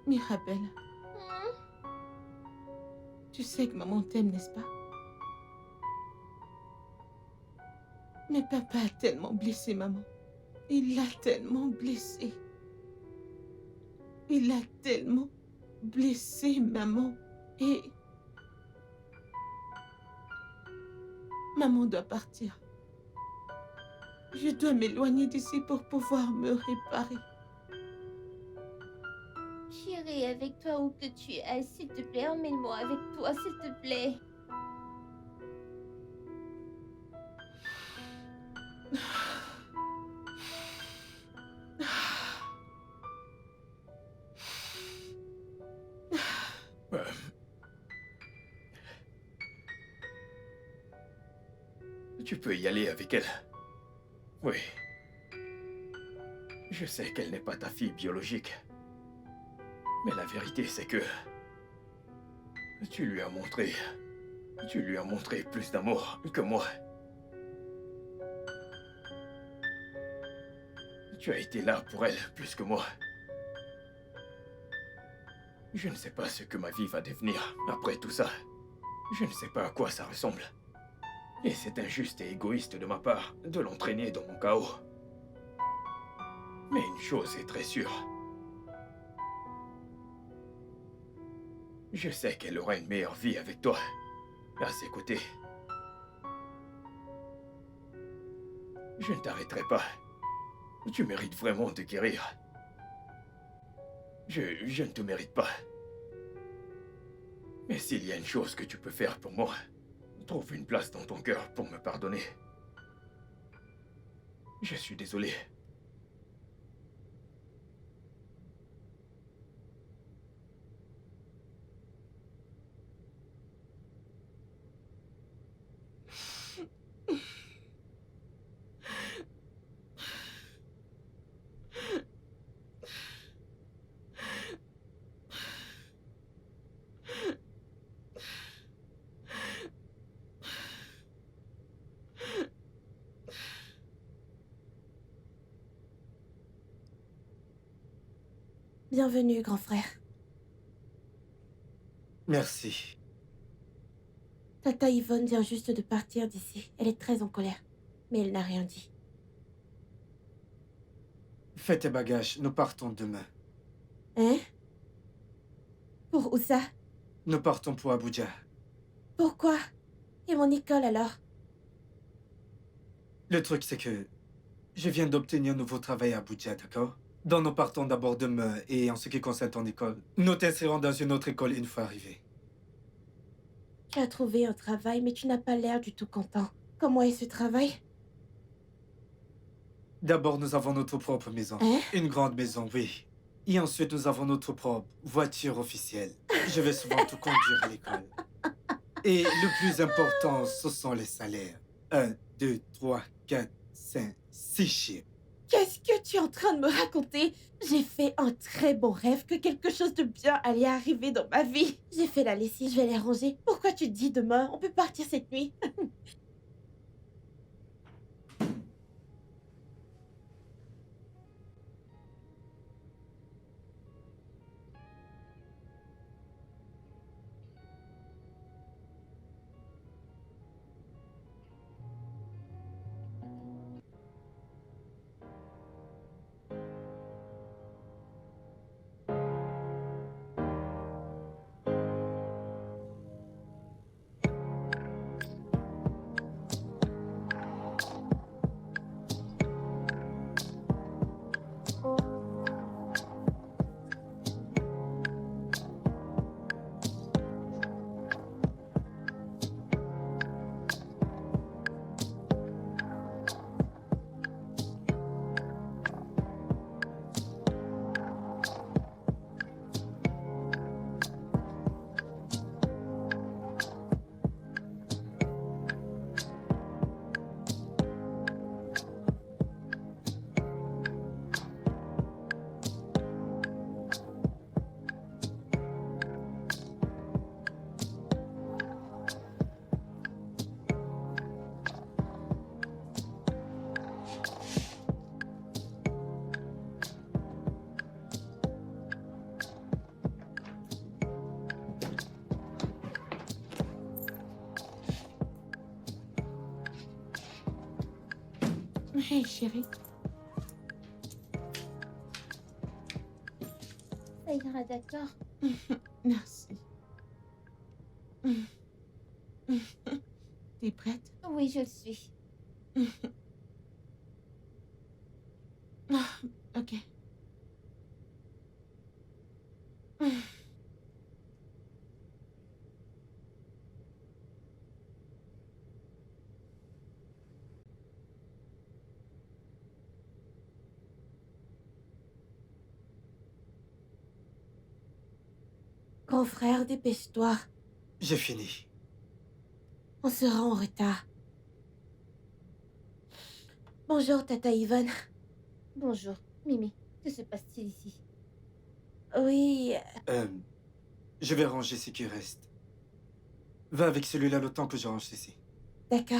Mirabelle, tu sais que maman t'aime, n'est-ce pas? Mais papa a tellement blessé maman. Il l'a tellement blessée. Il a tellement blessé maman. Et... maman doit partir. Je dois m'éloigner d'ici pour pouvoir me réparer. J'irai avec toi où que tu ailles, s'il te plaît. Emmène-moi avec toi, s'il te plaît. Euh, Tu peux y aller avec elle. Oui. Je sais qu'elle n'est pas ta fille biologique. Mais la vérité, c'est que... Tu lui as montré plus d'amour que moi. Tu as été là pour elle plus que moi. Je ne sais pas ce que ma vie va devenir après tout ça. Je ne sais pas à quoi ça ressemble. Et c'est injuste et égoïste de ma part de l'entraîner dans mon chaos. Mais une chose est très sûre. Je sais qu'elle aura une meilleure vie avec toi, à ses côtés. Je ne t'arrêterai pas. Tu mérites vraiment de guérir. Je ne te mérite pas. Mais s'il y a une chose que tu peux faire pour moi, trouve une place dans ton cœur pour me pardonner. Je suis désolé. Bienvenue, grand frère. Merci. Tata Yvonne vient juste de partir d'ici. Elle est très en colère. Mais elle n'a rien dit. Fais tes bagages, nous partons demain. Hein? Pour où ça? Nous partons pour Abuja. Pourquoi? Et mon école alors? Le truc, c'est que je viens d'obtenir un nouveau travail à Abuja, d'accord? Donc nous partons d'abord demain, et en ce qui concerne ton école, nous t'insérons dans une autre école une fois arrivés. Tu as trouvé un travail, mais tu n'as pas l'air du tout content. Comment est ce travail? D'abord, nous avons notre propre maison. Hein? Une grande maison, oui. Et ensuite, nous avons notre propre voiture officielle. Je vais souvent te conduire à l'école. Et le plus important, ce sont les salaires. 1, 2, 3, 4, 5, 6 chiffres. Qu'est-ce que tu es en train de me raconter? J'ai fait un très bon rêve que quelque chose de bien allait arriver dans ma vie. J'ai fait la lessive, je vais les ranger. Pourquoi tu te dis demain, on peut partir cette nuit? Hey, chérie. Ça ira, d'accord? Merci. T'es prête? Oui, je le suis. Ok. Grand frère, dépêche-toi. J'ai fini. On sera en retard. Bonjour, Tata Yvonne. Bonjour, Mimi. Que se passe-t-il ici? Oui, Je vais ranger ce qui reste. Va avec celui-là le temps que je range ceci. d'accord.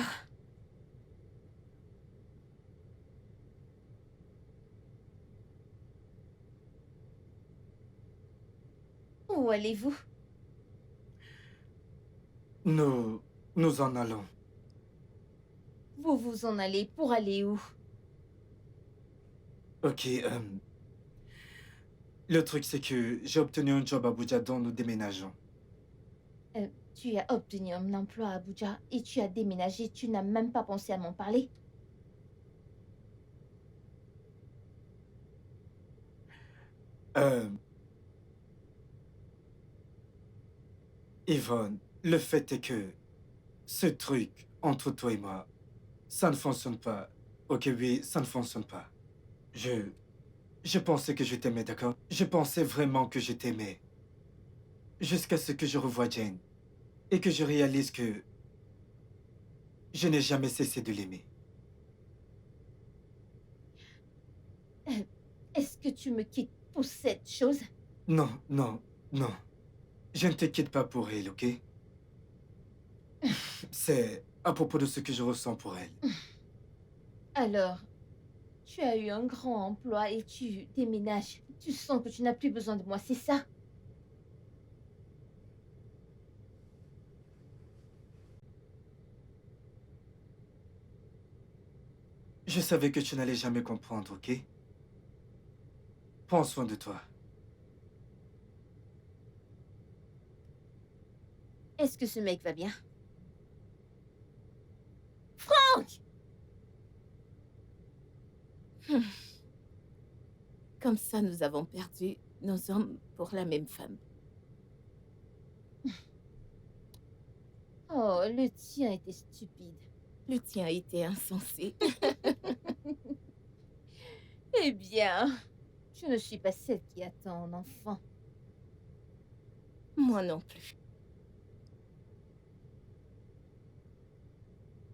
Où allez-vous? Nous en allons. Vous vous en allez pour aller où? Ok, le truc, c'est que j'ai obtenu un job à Abuja dont nous déménageons. Tu as obtenu un emploi à Abuja et tu as déménagé. Tu n'as même pas pensé à m'en parler? Yvonne, le fait est que ce truc entre toi et moi, ça ne fonctionne pas. Ok, oui, ça ne fonctionne pas. Je pensais que je t'aimais, d'accord? Je pensais vraiment que je t'aimais. Jusqu'à ce que je revoie Jane et que je réalise que je n'ai jamais cessé de l'aimer. Est-ce que tu me quittes pour cette chose? Non, non, non. Je ne t'inquiète pas pour elle, ok? C'est à propos de ce que je ressens pour elle. Alors, tu as eu un grand emploi et tu déménages. Tu sens que tu n'as plus besoin de moi, c'est ça? Je savais que tu n'allais jamais comprendre, ok? Prends soin de toi. Est-ce que ce mec va bien? Franck! Comme ça, nous avons perdu nos hommes pour la même femme. Oh, le tien était stupide. Le tien était insensé. Eh bien, je ne suis pas celle qui attend un enfant. Moi non plus.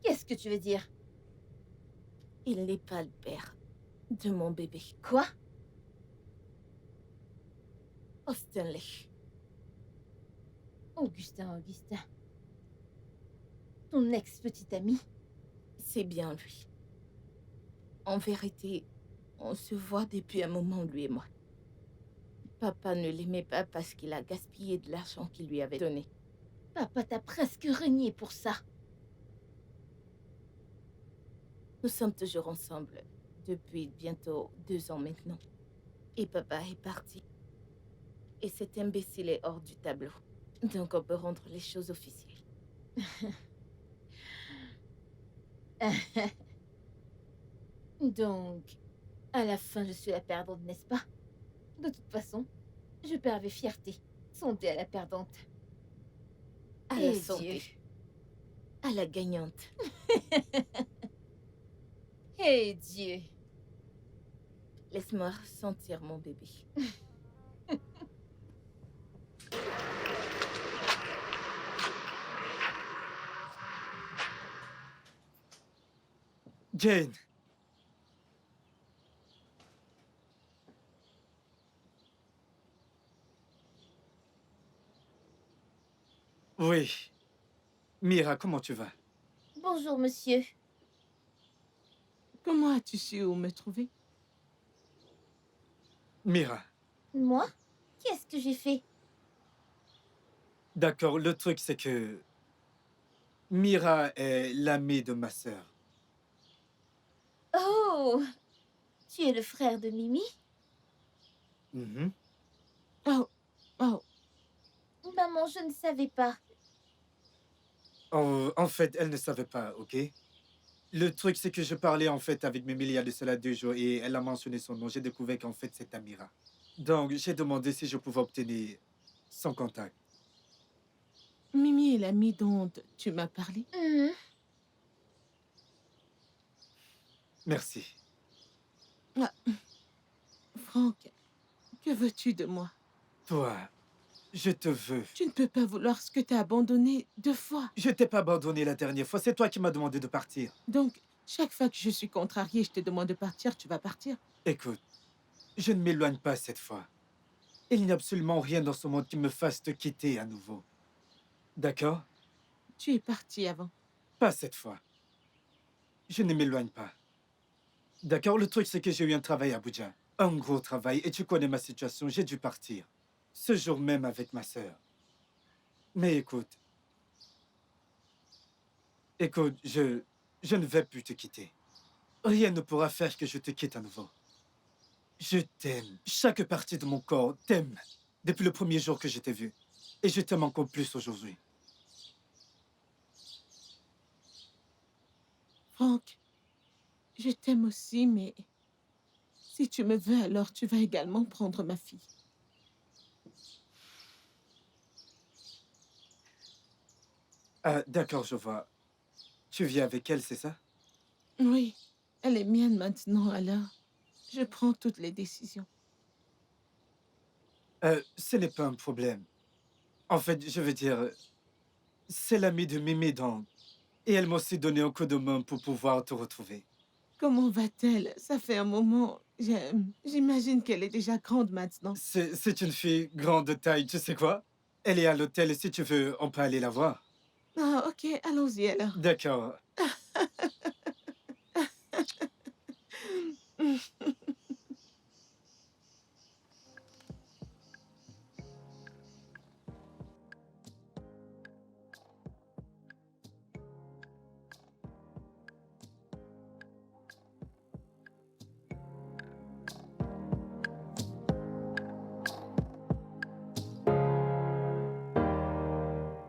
Qu'est-ce que tu veux dire? Il n'est pas le père de mon bébé. Quoi? Austenley. Augustin. Ton ex-petit ami? C'est bien lui. En vérité, on se voit depuis un moment, lui et moi. Papa ne l'aimait pas parce qu'il a gaspillé de l'argent qu'il lui avait donné. Papa t'a presque renié pour ça. Nous sommes toujours ensemble depuis bientôt 2 ans maintenant. Et papa est parti. Et cet imbécile est hors du tableau. Donc on peut rendre les choses officielles. Donc, à la fin, je suis la perdante, n'est-ce pas? De toute façon, je perds avec fierté. Santé à la perdante. À Et la santé. Dieu. À la gagnante. Eh Dieu. Laisse-moi ressentir mon bébé. Jane. Oui. Mira, comment tu vas? Bonjour, monsieur. Comment as-tu su où me trouver? Mira, Moi? Qu'est-ce que j'ai fait? d'accord, le truc c'est que Mira est l'amie de ma sœur. Oh! Tu es le frère de Mimi? Mhm. Oh, Maman, je ne savais pas. En fait, elle ne savait pas, ok? Le truc c'est que je parlais en fait avec Mimi il y a de cela 2 jours et elle a mentionné son nom. J'ai découvert qu'en fait c'est Amira. Donc j'ai demandé si je pouvais obtenir son contact. Mimi est l'amie dont tu m'as parlé? Mhm. Merci. Franck, que veux-tu de moi? Toi, je te veux. Tu ne peux pas vouloir ce que t'as abandonné 2 fois. Je t'ai pas abandonné la dernière fois, c'est toi qui m'as demandé de partir. Donc, chaque fois que je suis contrariée, je te demande de partir, tu vas partir. Écoute, je ne m'éloigne pas cette fois. Il n'y a absolument rien dans ce monde qui me fasse te quitter à nouveau. D'accord? Tu es parti avant. Pas cette fois. Je ne m'éloigne pas. D'accord? Le truc, c'est que j'ai eu un travail à Abuja. Un gros travail, et tu connais ma situation, j'ai dû partir. Ce jour même avec ma sœur. Mais écoute. Écoute, je ne vais plus te quitter. Rien ne pourra faire que je te quitte à nouveau. Je t'aime. Chaque partie de mon corps t'aime. Depuis le premier jour que je t'ai vu. Et je t'aime encore plus aujourd'hui. Franck, je t'aime aussi, mais si tu me veux, alors tu vas également prendre ma fille. Ah, d'accord, je vois. Tu vis avec elle, c'est ça? Oui, elle est mienne maintenant, alors je prends toutes les décisions. Ce n'est pas un problème. En fait, je veux dire, c'est l'amie de Mimi donc. Et elle m'a aussi donné un coup de main pour pouvoir te retrouver. Comment va-t-elle? Ça fait un moment. J'imagine qu'elle est déjà grande maintenant. C'est une fille grande de taille, tu sais quoi? Elle est à l'hôtel et si tu veux, on peut aller la voir. Ah, ok, allons-y alors. D'accord.